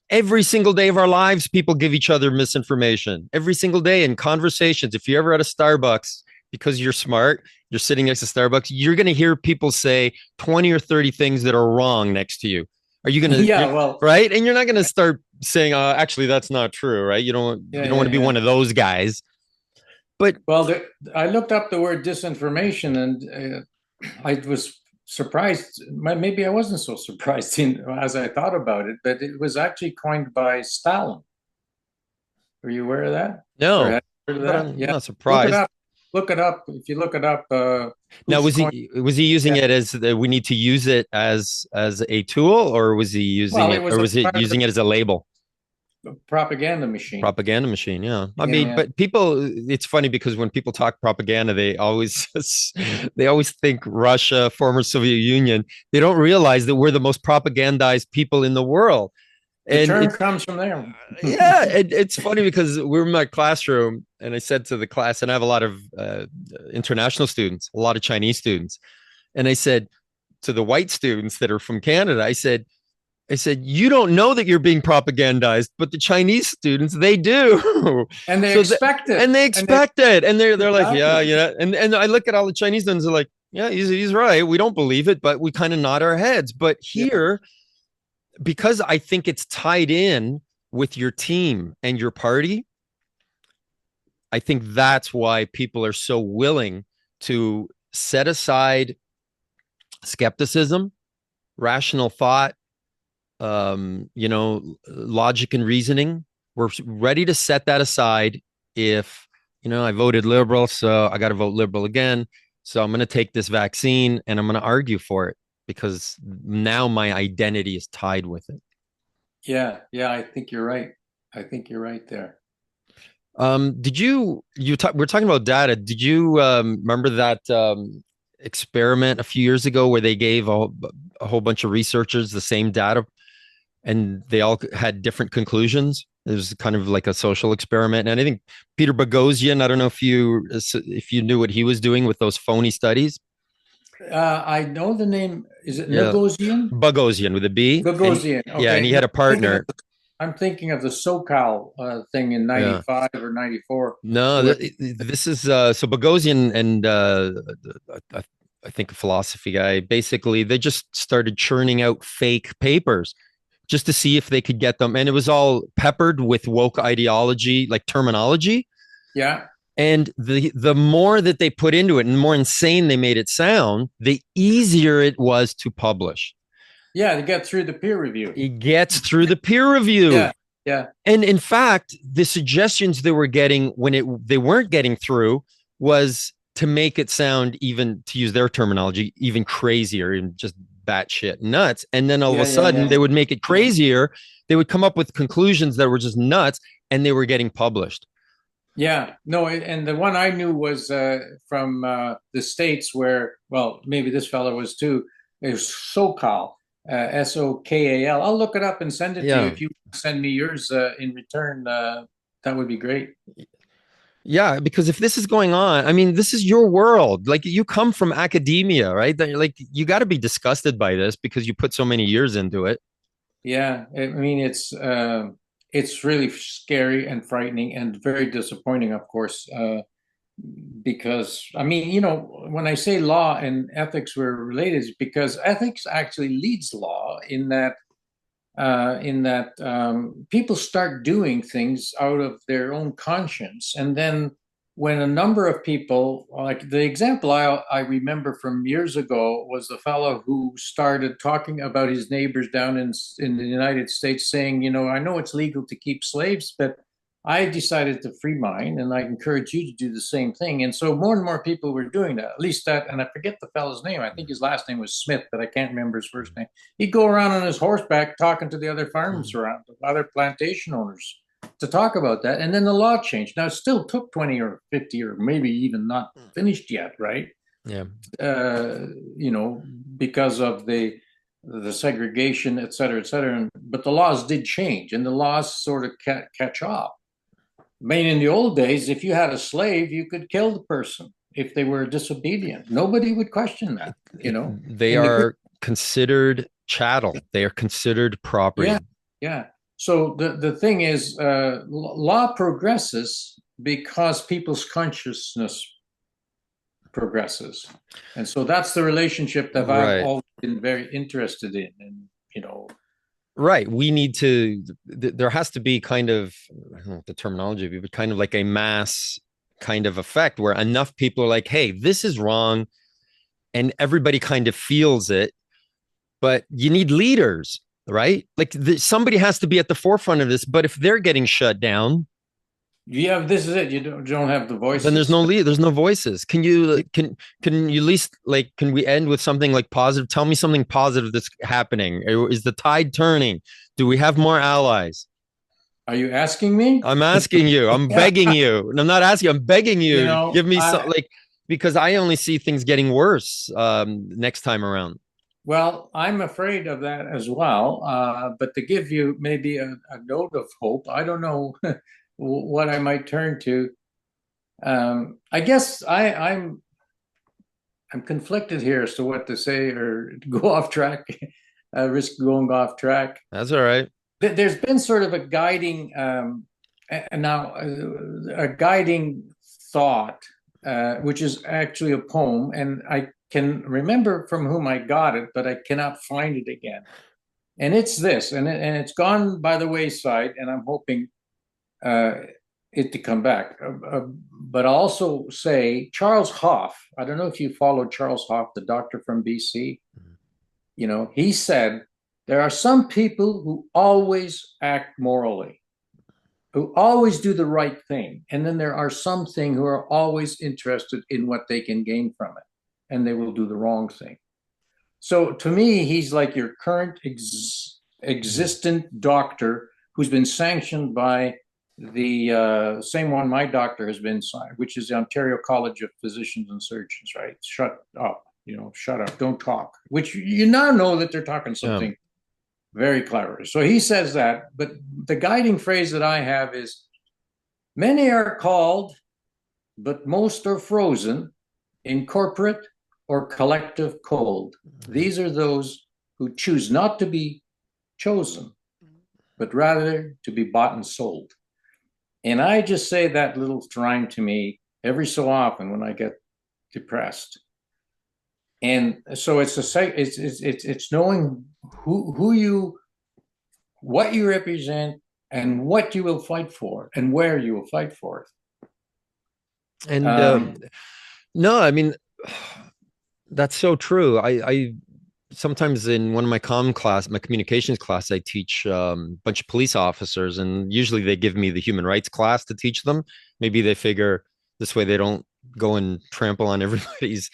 every single day of our lives, people give each other misinformation. Every single day in conversations. If you're ever at a Starbucks, because you're smart, you're sitting next to Starbucks, you're going to hear people say 20 or 30 things that are wrong next to you. Are you going yeah. to, Well, right? And you're not going to start saying, actually, that's not true, right? yeah, You don't yeah, want to be yeah. one of those guys. But Well, I looked up the word disinformation, and I was surprised. Maybe I wasn't so surprised as I thought about it, but it was actually coined by Stalin. Are you aware of that? Or no, have you heard of but that? I'm Yeah. not Look it surprised. up. Look it up. If you look it up, Now, who's coined? was he using Yeah. it as we need to use it as a tool, or was he using Well, it it, was or a was it part of using it as a label? the propaganda machine. Propaganda machine, yeah. I Yeah, mean, yeah. but people, it's funny because when people talk propaganda, they always think Russia, former Soviet Union. They don't realize that we're the most propagandized people in the world. The And term it, comes from there. yeah, it's funny because we're in my classroom and I said to the class, and I have a lot of international students, a lot of Chinese students, and I said to the white students that are from Canada, I said, you don't know that you're being propagandized, but the Chinese students, they do. And they so the, expect it. and they And they expect it. And they're like, exactly. yeah, yeah. And I look at all the Chinese students, they're like, yeah, he's right. We don't believe it, but we kind of nod our heads. But Yeah. here, because I think it's tied in with your team and your party, I think that's why people are so willing to set aside skepticism, rational thought, logic and reasoning. We're ready to set that aside if, I voted liberal, so I got to vote liberal again. So I'm going to take this vaccine and I'm going to argue for it because now my identity is tied with it. Yeah. Yeah. I think you're right. I think you're right there. Did we're talking about data. Did you remember that experiment a few years ago where they gave a whole bunch of researchers the same data and they all had different conclusions. It was kind of like a social experiment. And I think Peter Boghossian, I don't know if you knew what he was doing with those phony studies. I know the name. Is it Yeah, Nagosian? Boghossian with a B. And Gagosian. yeah, and Okay. he No, had a partner. I'm thinking of the SoCal thing in Yeah. '95 or '94, No, where this is so Boghossian and I think a philosophy guy. Basically, they just started churning out fake papers just to see if they could get them, and it was all peppered with woke ideology, like terminology. yeah, And the more that they put into it and the more insane they made it sound, the easier it was to publish. yeah, to get through the peer review. It gets through the peer review. Yeah, yeah, And in fact, the suggestions they were getting when they weren't getting through was to make it sound, even to use their terminology, even crazier and just batshit nuts. And then all of yeah, a yeah, sudden yeah, they would make it yeah. crazier. They would come up with conclusions that were just nuts and they were getting published. Yeah, no, and the one I knew was from the States where, well, maybe this fellow was too. It was SoCal, SOKAL. I'll look it up and send it to you. Yeah. If you send me yours in return, that would be great. Yeah, because if this is going on, I mean, this is your world. Like you come from academia, right? Like you got to be disgusted by this because you put so many years into it. Yeah, I mean it's really scary and frightening and very disappointing, of course, because I mean, when I say law and ethics were related, it's because ethics actually leads law in that people start doing things out of their own conscience, and then when a number of people, like the example I remember from years ago was the fellow who started talking about his neighbors down in the United States, saying, I know it's legal to keep slaves, but I decided to free mine, and I encourage you to do the same thing. And so more and more people were doing that. At least that, and I forget the fellow's name. I think his last name was Smith, but I can't remember his first name. He'd go around on his horseback talking to the other farmers around, other plantation owners, to talk about that. And then the law changed. Now it still took 20 or 50 or maybe even not finished yet, right? Yeah. You know, because of the segregation, et cetera, et cetera. But the laws did change, and the laws sort of catch up. I mean, in the old days, if you had a slave, you could kill the person if they were disobedient. Nobody would question that, you know. They In the good, are considered chattel. They are considered yeah, property. yeah. So the thing is, law progresses because people's consciousness progresses, and so that's the relationship that I've Right. always been very interested in, and you know, Right. We need to, there has to be kind of, I don't know what the terminology would be, but kind of like a mass kind of effect where enough people are like, hey, this is wrong. And everybody kind of feels it, but you need leaders, right? Like somebody has to be at the forefront of this. But if they're getting shut down, yeah, this is it. You don't have the then there's voices. no lead, there's no voices. Can you at least like can we end with something like positive? Tell me something positive that's happening. Is the tide turning? Do we have more allies? Are you asking me? I'm asking you. I'm Yeah, begging you. And I'm not asking. I'm begging you you. know, Give me some like because I only see things getting worse next time around. well, I'm afraid of that as well. But to give you maybe a note of hope, I don't know what I might turn to. I guess I'm conflicted here as to what to say or to go off track, risk going off track. That's all right. There's been sort of a guiding now a guiding thought, which is actually a poem, and I can remember from whom I got it, but I cannot find it again. And it's this, and it's gone by the wayside, and I'm hoping uh, it to come back. But I'll also say Charles Hoff. I don't know if you followed Charles Hoff, the doctor from BC. You know, he said there are some people who always act morally, who always do the right thing. And then there are something who are always interested in what they can gain from it, and they will do the wrong thing. So to me, he's like your current existent doctor who's been sanctioned by the same one my doctor has been signed, which is the Ontario College of Physicians and Surgeons, right? Shut up, you know, shut up, don't talk, which you now know that they're talking Yeah. something very clever. So he says that, but the guiding phrase that I have is many are called, but most are frozen in corporate or collective cold. These are those who choose not to be chosen, but rather to be bought and sold. And I just say that little rhyme to me every so often when I get depressed. And so it's knowing who you what you represent and what you will fight for and where you will fight for it. And no, I mean that's so true. I sometimes in one of my my communications class, I teach a bunch of police officers, and usually they give me the human rights class to teach them. Maybe they figure this way they don't go and trample on everybody's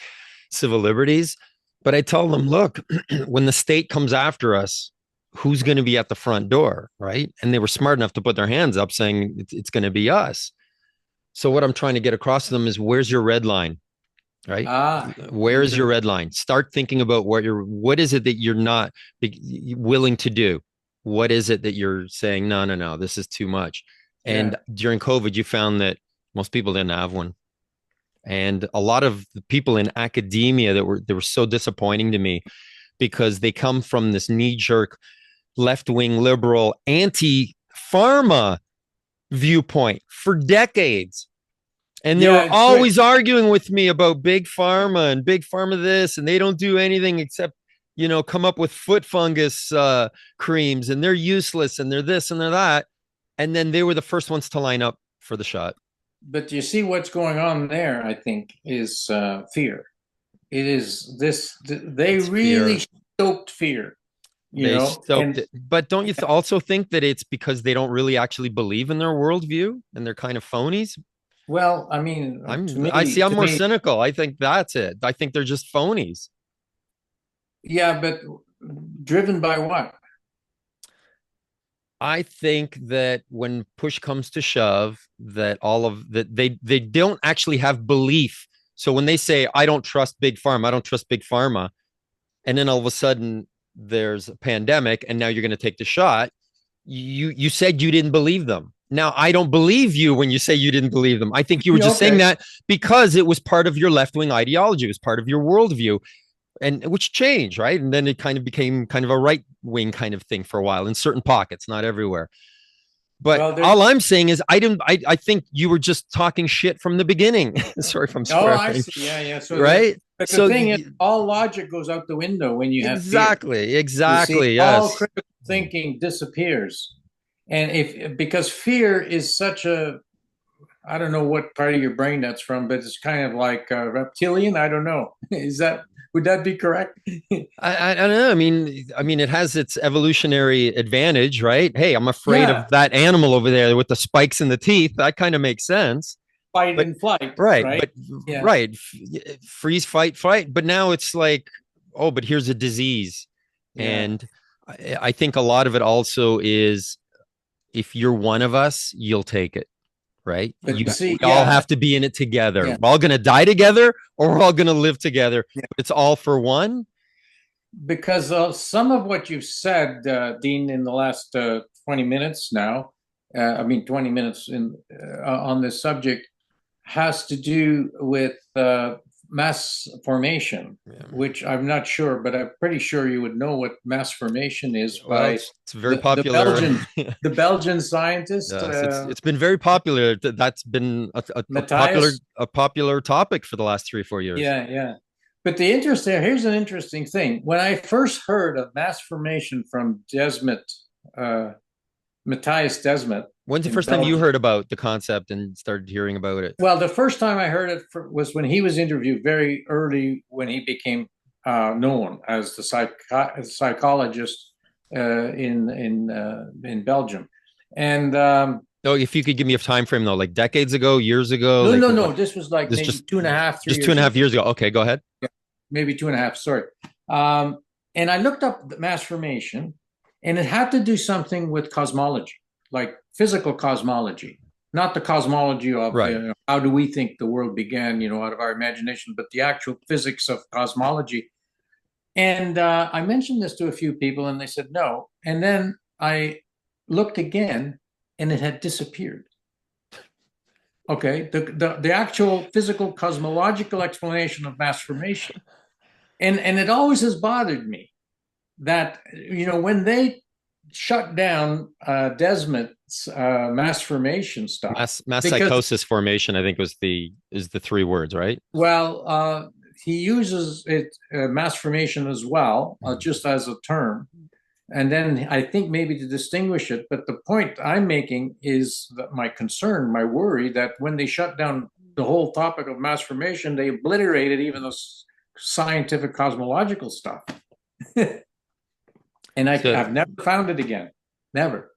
civil liberties. But I tell them, look, when the state comes after us, who's going to be at the front door, right? And they were smart enough to put their hands up saying it's going to be us. So what I'm trying to get across to them is where's your red line? Right? Where is your red line? Start thinking about what is it that you're not willing to do? What is it that you're saying, no, no, no, this is too much? And yeah. during COVID, you found that most people didn't have one. And a lot of the people in academia they were so disappointing to me because they come from this knee-jerk left-wing liberal anti-pharma viewpoint for decades. And they Yeah, were it's always switched. arguing with me about big pharma and big pharma this, and they don't do anything except, come up with foot fungus creams, and they're useless, and they're this and they're that. And then they were the first ones to line up for the shot. But you see what's going on there, I think, is fear. It is this, they It's really fear. stoked fear. And But don't you also think that it's because they don't really actually believe in their worldview and they're kind of phonies? well, I mean, I'm to more me, cynical. I think that's it. I think they're just phonies. yeah, but driven by what? I think that when push comes to shove, that all of that they don't actually have belief. So when they say I don't trust big pharma, I don't trust big pharma, and then all of a sudden there's a pandemic, and now you're going to take the shot. You said you didn't believe them. Now I don't believe you when you say you didn't believe them. I think you were just saying Okay. that because it was part of your left wing ideology. It was part of your worldview, and which changed, right? And then it kind of became kind of a right wing kind of thing for a while in certain pockets, not everywhere. But Well, all I'm saying is I didn't I think you were just talking shit from the beginning. Sorry if I'm oh, I swearing. see. Yeah, yeah. Right? But the So thing is, all logic goes out the window when you have fear. You see, exactly, all yes. critical thinking disappears. And if because fear is such a, I don't know what part of your brain that's from, but it's kind of like reptilian. I don't know. Would that be correct? I don't know. I mean, it has its evolutionary advantage, right? Hey, I'm afraid Yeah, of that animal over there with the spikes in the teeth. That kind of makes sense. fight But and flight, right, right? but Yeah. right, freeze, fight, fight. But now it's like, oh, but here's a disease, Yeah. and I think a lot of it also is if you're one of us, you'll take it, right? But We see, all yeah, have to be in it together. yeah, We're all going to die together, or we're all going to live together. yeah. But it's all for one. Because some of what you've said, Dean, in the last 20 minutes now, 20 minutes on this subject, has to do with mass formation, Yeah. which I'm not sure, but I'm pretty sure you would know what mass formation is Well, by it's very the popular. Belgian the Belgian scientist Yes, it's been very popular. That's been Matthias. a popular topic for the last 3 or 4 years. Yeah, yeah. But here's an interesting thing. When I first heard of mass formation from uh, Matthias Desmet When's the in first time you Belgium, heard about the concept and started hearing about it? well, the first time I heard it was when he was interviewed very early when he became known as the psychologist in Belgium. And No, if you could give me a time frame though, like decades ago, years ago, no, like no, what? no. This was like This maybe two and a half, three just two years and a ago. half years ago. Okay, go ahead. Yeah, maybe two and a half. Sorry. And I looked up the mass formation, and it had to do something with cosmology, like physical cosmology, not the cosmology of Right. how do we think the world began, out of our imagination, but the actual physics of cosmology. And I mentioned this to a few people, and they said no. And then I looked again, and it had disappeared. Okay, the actual physical cosmological explanation of mass formation, and it always has bothered me that when they shut down Desmond's mass formation stuff Mass because psychosis formation, I think is the three words, right? well he uses it mass formation as well just as a term, and then I think maybe to distinguish it. But the point I'm making is that my concern, my worry, that when they shut down the whole topic of mass formation, they obliterated even the scientific cosmological stuff. And So I've never found it again. Never.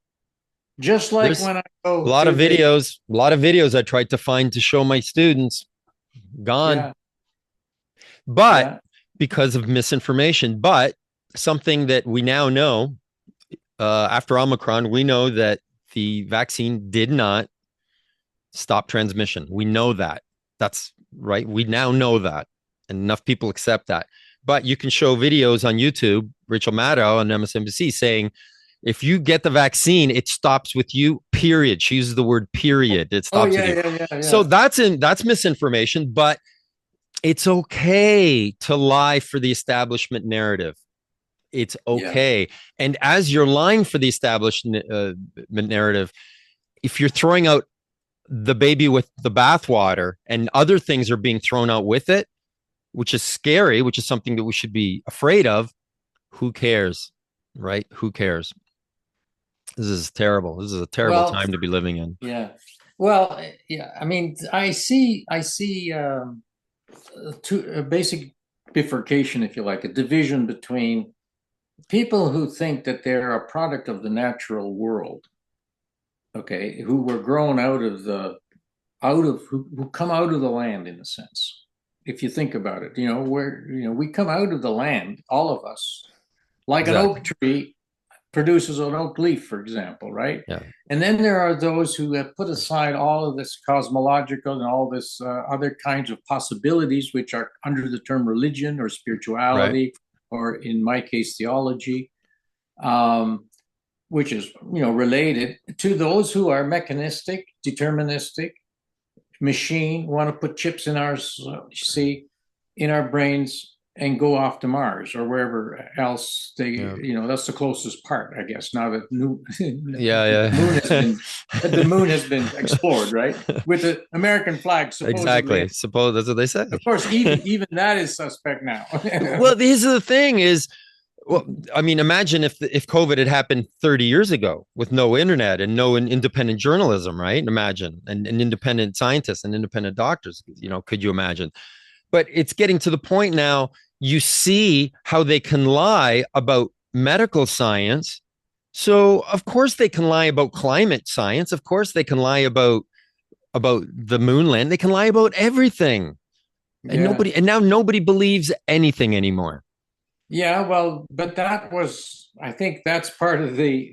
Just like there's when I a go lot to of the, videos I tried to find to show my students, gone. yeah, But yeah, because of misinformation, but something that we now know after Omicron, we know that the vaccine did not stop transmission. We know that. That's right. We now know that. And enough people accept that. But you can show videos on YouTube, Rachel Maddow on MSNBC saying, if you get the vaccine, it stops with you, period. She uses the word period. It oh stops with yeah, you. yeah, yeah, So yeah, that's misinformation, but it's okay to lie for the establishment narrative. It's yeah, okay. And as you're lying for the establishment narrative, if you're throwing out the baby with the bathwater and other things are being thrown out with it, which is scary, which is something that we should be afraid of, who cares? Right? Who cares? This is terrible. This is a terrible well, time to be living in. yeah, well, yeah. I mean, I see two, a basic bifurcation, if you like, a division between people who think that they're a product of the natural world, okay, who were grown who come out of the land in a sense. If you think about it, we come out of the land, all of us, like an Exactly. oak tree produces an oak leaf, for example, right? Yeah. And then there are those who have put aside all of this cosmological and all this other kinds of possibilities, which are under the term religion or Right. spirituality, or in my case, theology, um, which is related to those who are mechanistic, deterministic, machine, want to put chips in our see in our brains and go off to Mars or wherever else Yeah. that's the closest part, I guess. Now that Yeah. the moon has been explored, right? Yeah. With the American flag supposedly. Exactly. Suppose that's what they say. Of course, even that is suspect now. Well, here's the thing is, well, I mean, imagine if COVID had happened 30 years ago with no internet and no independent journalism, right? Imagine and independent scientists and independent doctors. Could you imagine? But it's getting to the point now. You see how they can lie about medical science. So of course they can lie about climate science. Of course they can lie about the moon land. They can lie about everything, and Yeah. now nobody believes anything anymore. Yeah, well, but I think that's part of the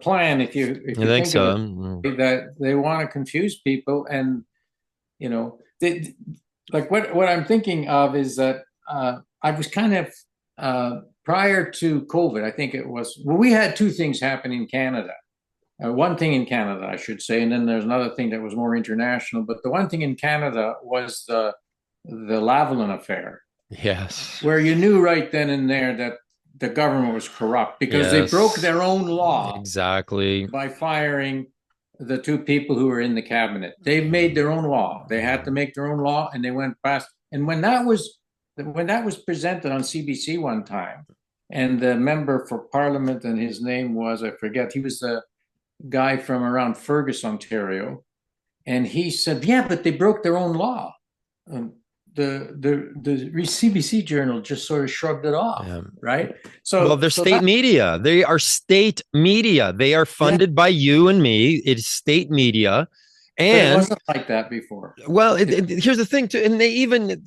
plan. If You you think think of so? it, that they want to confuse people, and they, like what I'm thinking of is that I was kind of prior to COVID. I think it was well, we had two things happen in Canada. One thing in Canada, I should say, and then there's another thing that was more international. But the one thing in Canada was the Lavalin affair, Yes. where you knew right then and there that the government was corrupt because they broke Yes. their own law Exactly. by firing the two people who were in the cabinet. They made their own law. They had to make their own law, and they went past. And when that was presented on CBC one time, and the member for Parliament, and his name was, I forget, he was the guy from around Fergus, Ontario, and he said, "Yeah, but they broke their own law." Um, the CBC journal just sort of shrugged it off, Yeah. right? Well, So they're so state that media. They are state media. They are yeah, funded by you and me. It's state media. but it And wasn't like that before. well, here's the thing too. And they even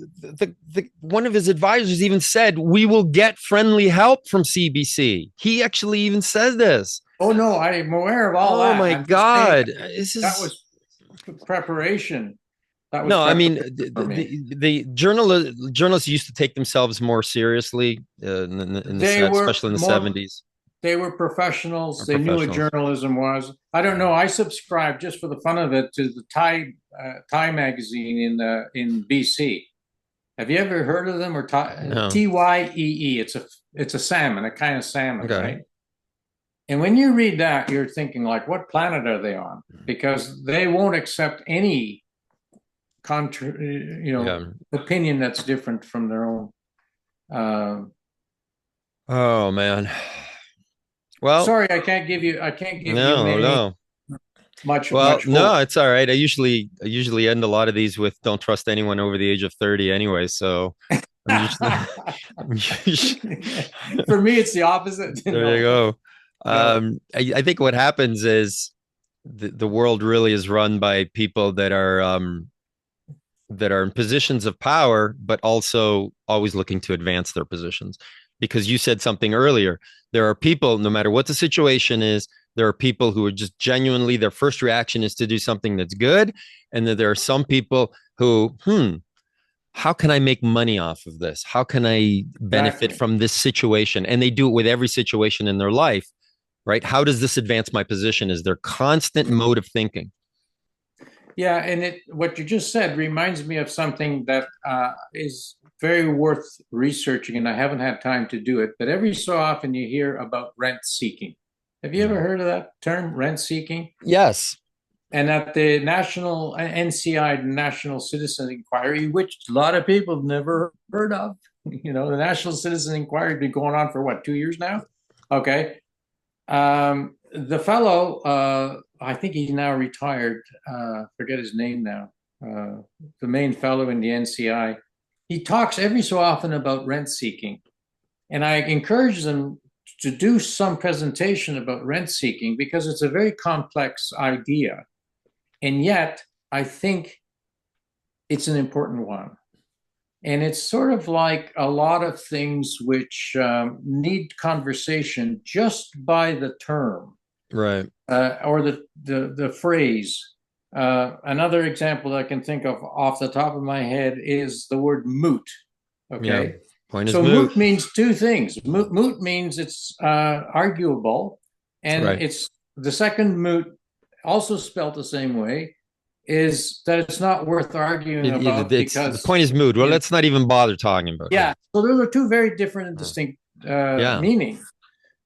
one of his advisors even said, "We will get friendly help from CBC." He actually even says this. Oh no, I'm aware of all Oh that. my I'm just saying God. This that is was preparation. That was no, I mean, preparation for me. the journalists used to take themselves more seriously They were especially in the more 70s, they were professionals. or They knew what professionals. journalism was. I don't know. I subscribed just for the fun of it to the Thai magazine in BC. Have you ever heard of them or No. Tyee? It's a salmon, a kind of salmon, Okay. right? And when you read that, you're thinking like, what planet are they on? Because they won't accept any contra- you know, Yeah. opinion that's different from their own. Uh, Oh man. Well, Sorry, I can't give you no, many no. much Well, much no, hope. it's all right. I usually end a lot of these with "Don't trust anyone over the age of 30" anyway. So I'm usually, I'm usually For me, it's the opposite. there. You No, go. no, I think what happens is the world really is run by people that are in positions of power, but also always looking to advance their positions. Because you said something earlier, there are people, no matter what the situation is, there are people who are just genuinely, their first reaction is to do something that's good. And then there are some people who, how can I make money off of this? How can I benefit exactly. from this situation? And they do it with every situation in their life, right? How does this advance my position? Is their constant mode of thinking. Yeah, and what you just said reminds me of something that is very worth researching, and I haven't had time to do it. But every so often you hear about rent seeking. Have you ever heard of that term, rent seeking? Yes. And at the National NCI, National Citizen Inquiry, which a lot of people have never heard of, the National Citizen Inquiry has been going on for what, 2 years now? Okay. The fellow, I think he's now retired. Forget his name now. The main fellow in the NCI. He talks every so often about rent seeking, And I encourage them to do some presentation about rent seeking because it's a very complex idea. And yet, I think it's an important one. And it's sort of like a lot of things which need conversation just by the term Right. or the phrase. Another example I can think of off the top of my head is the word moot. Yeah. Okay. Point is So moot. moot means two things. Moot means it's arguable, and Right. it's the second moot, also spelled the same way, is that it's not worth arguing about It's the because point is moot. Well, you know, let's not even bother talking about. Yeah. yeah. So those are two very different and Uh, distinct Yeah. meanings.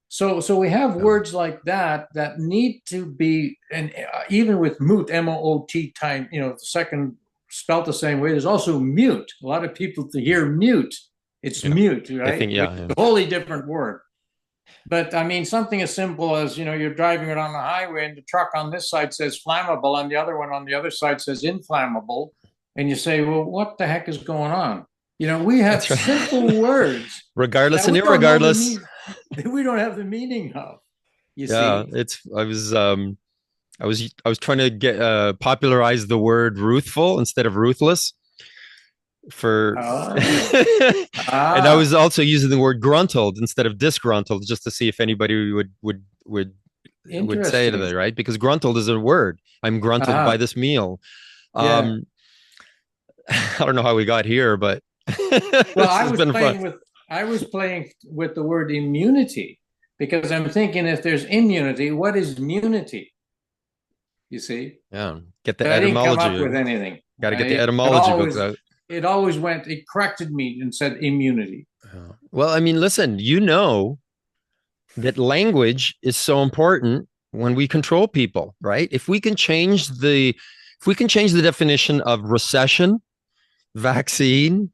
So we have Yeah. words like that that need to be, and even with moot, MOOT time, the second spelt the same way. There's also mute. A lot of people to hear mute, it's Yeah. mute, They right? think, Which yeah, is yeah. a wholly different word. But I mean, something as simple as you're driving it on the highway, and the truck on this side says flammable, and the other one on the other side says inflammable, and you say, "Well, what the heck is going on?" We have That's right. simple words Regardless that and we don't know the irregardless. meaning. We don't have the meaning of. You Yeah. see? I was trying to get popularize the word ruthful instead of ruthless for Oh, and I ah, was also using the word gruntled instead of disgruntled just to see if anybody would say it, interesting. right? Because gruntled is a word. I'm gruntled by Ah, this meal. yeah. Um, I don't know how we got here, but Well, this has been fun. I was playing with the word immunity because I'm thinking if there's immunity, what is immunity? You see? Yeah, get the But I didn't come up etymology. with anything. Got to get the It etymology books always out. it corrected me and said immunity. Yeah. Well, I mean, listen, that language is so important when we control people, right? If we can change the definition of recession, vaccine,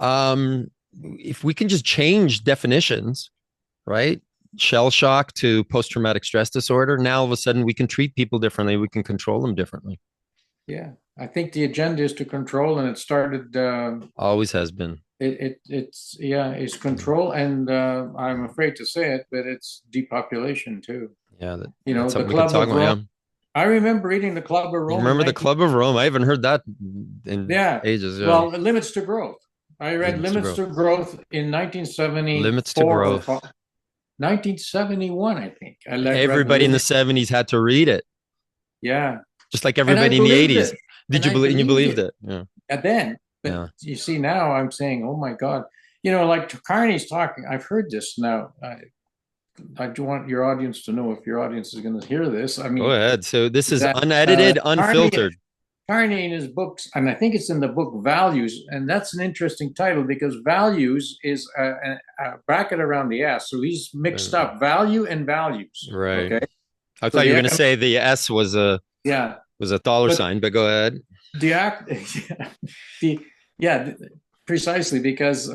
um, if we can just change definitions, right? Shell shock to post traumatic stress disorder. Now all of a sudden we can treat people differently. We can control them differently. Yeah. I think the agenda is to control, and it started Always has been. it's control, and I'm afraid to say it, but it's depopulation too. Yeah, that's The something we could Club talk of about. Rome. Yeah. I remember reading the Club of You Rome in remember the 19. Club of Rome? I haven't heard that in Yeah. ages. Yeah. Well, Limits to Growth. I read Limits to Limits growth. to Growth in Limits to 1974 or growth. 1971, I think. Read Everybody in the Limits. 70s had to read it, Yeah. just like And I everybody in the believed 80s. it. Did And you I believe? And you believed believed it it? Yeah. then. But Yeah. you see, now I'm saying, oh my God. Like Carney's talking, I've heard this now. I do want your audience to know if your audience is going to hear this. I Go mean, ahead. So this is that unedited, Carney unfiltered. Carney in his books, and I think it's in the book Values, and that's an interesting title because values is a bracket around the S. So he's mixed up value and values. Right. Okay. I So thought you were going to say the S yeah, was a dollar but sign, but go ahead. the act, the, yeah, precisely because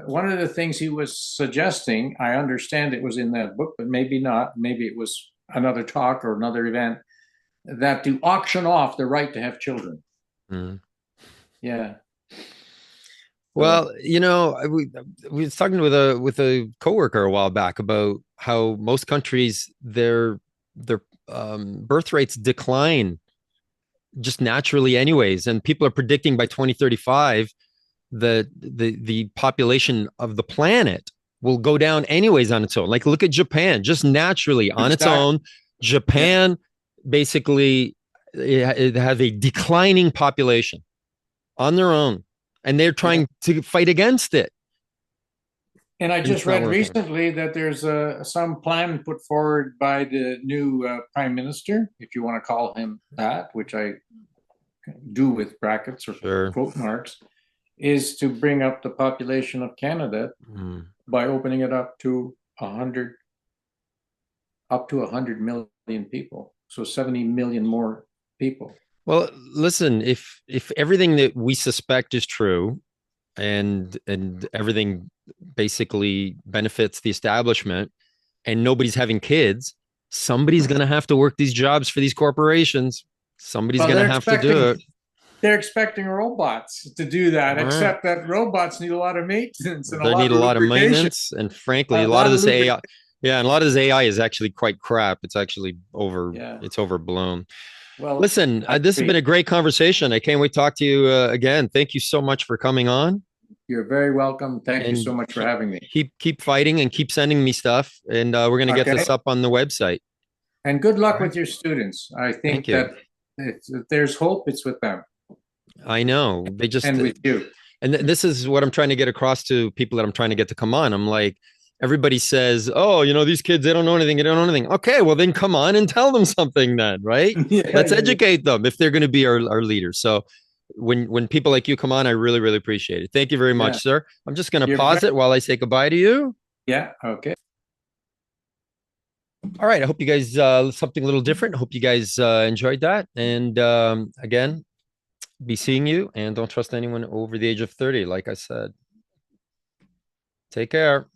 one of the things he was suggesting, I understand it was in that book, but maybe not. Maybe it was another talk or another event that to auction off the right to have children. Mm. Yeah. So, Well, we was talking with a coworker a while back about how most countries their birth rates decline just naturally anyways, and people are predicting by 2035 the population of the planet will go down anyways on its own. Like look at Japan, just naturally on its exactly. own. Yeah. Japan basically it has a declining population on their own, and they're Yeah. trying to fight against it, And I and just it's not read working. recently that there's some plan put forward by the new prime minister, if you want to call him that, which I do with brackets or Sure. quote marks, is to bring up the population of Canada Mm. by opening it up to 100 million people. So 70 million more people. Well, listen, if everything that we suspect is true, and everything basically benefits the establishment, and nobody's having kids, somebody's going to have to work these jobs for these corporations. Somebody's Well, going to have to do it. they're expecting robots to do that, All right. except that robots need a lot of maintenance and a They lot need of a lot of lubrication. maintenance, and frankly, A a lot lot of of this lubrication. AI, yeah, and a lot of this AI is actually quite crap. It's actually Yeah. it's overblown. Well, Listen, I this has been agree. a great conversation. I can't wait to talk to you again. Thank you so much for coming on, You're very welcome. Thank you so and much for having me. keep fighting and keep sending me stuff, and we're gonna get this Okay. up on the website. And good All luck right. with your students. I Thank think you. that if there's hope, it's with them I know they just and with you. and this is what I'm trying to get across to people that I'm trying to get to come on. I'm like, everybody says, "Oh, these kids, they don't know anything. They don't know anything." Okay, well then come on and tell them something then, right? Yeah, Let's yeah, yeah. educate them if they're going to be our leaders. So when people like you come on, I really really appreciate it. Thank you very Yeah. much, sir. I'm just going to You're pause very, it while I say goodbye to you. yeah. Okay. All right, I hope you guys something a little different. I hope you guys enjoyed that. And again, be seeing you, and don't trust anyone over the age of 30, like I said. Take care.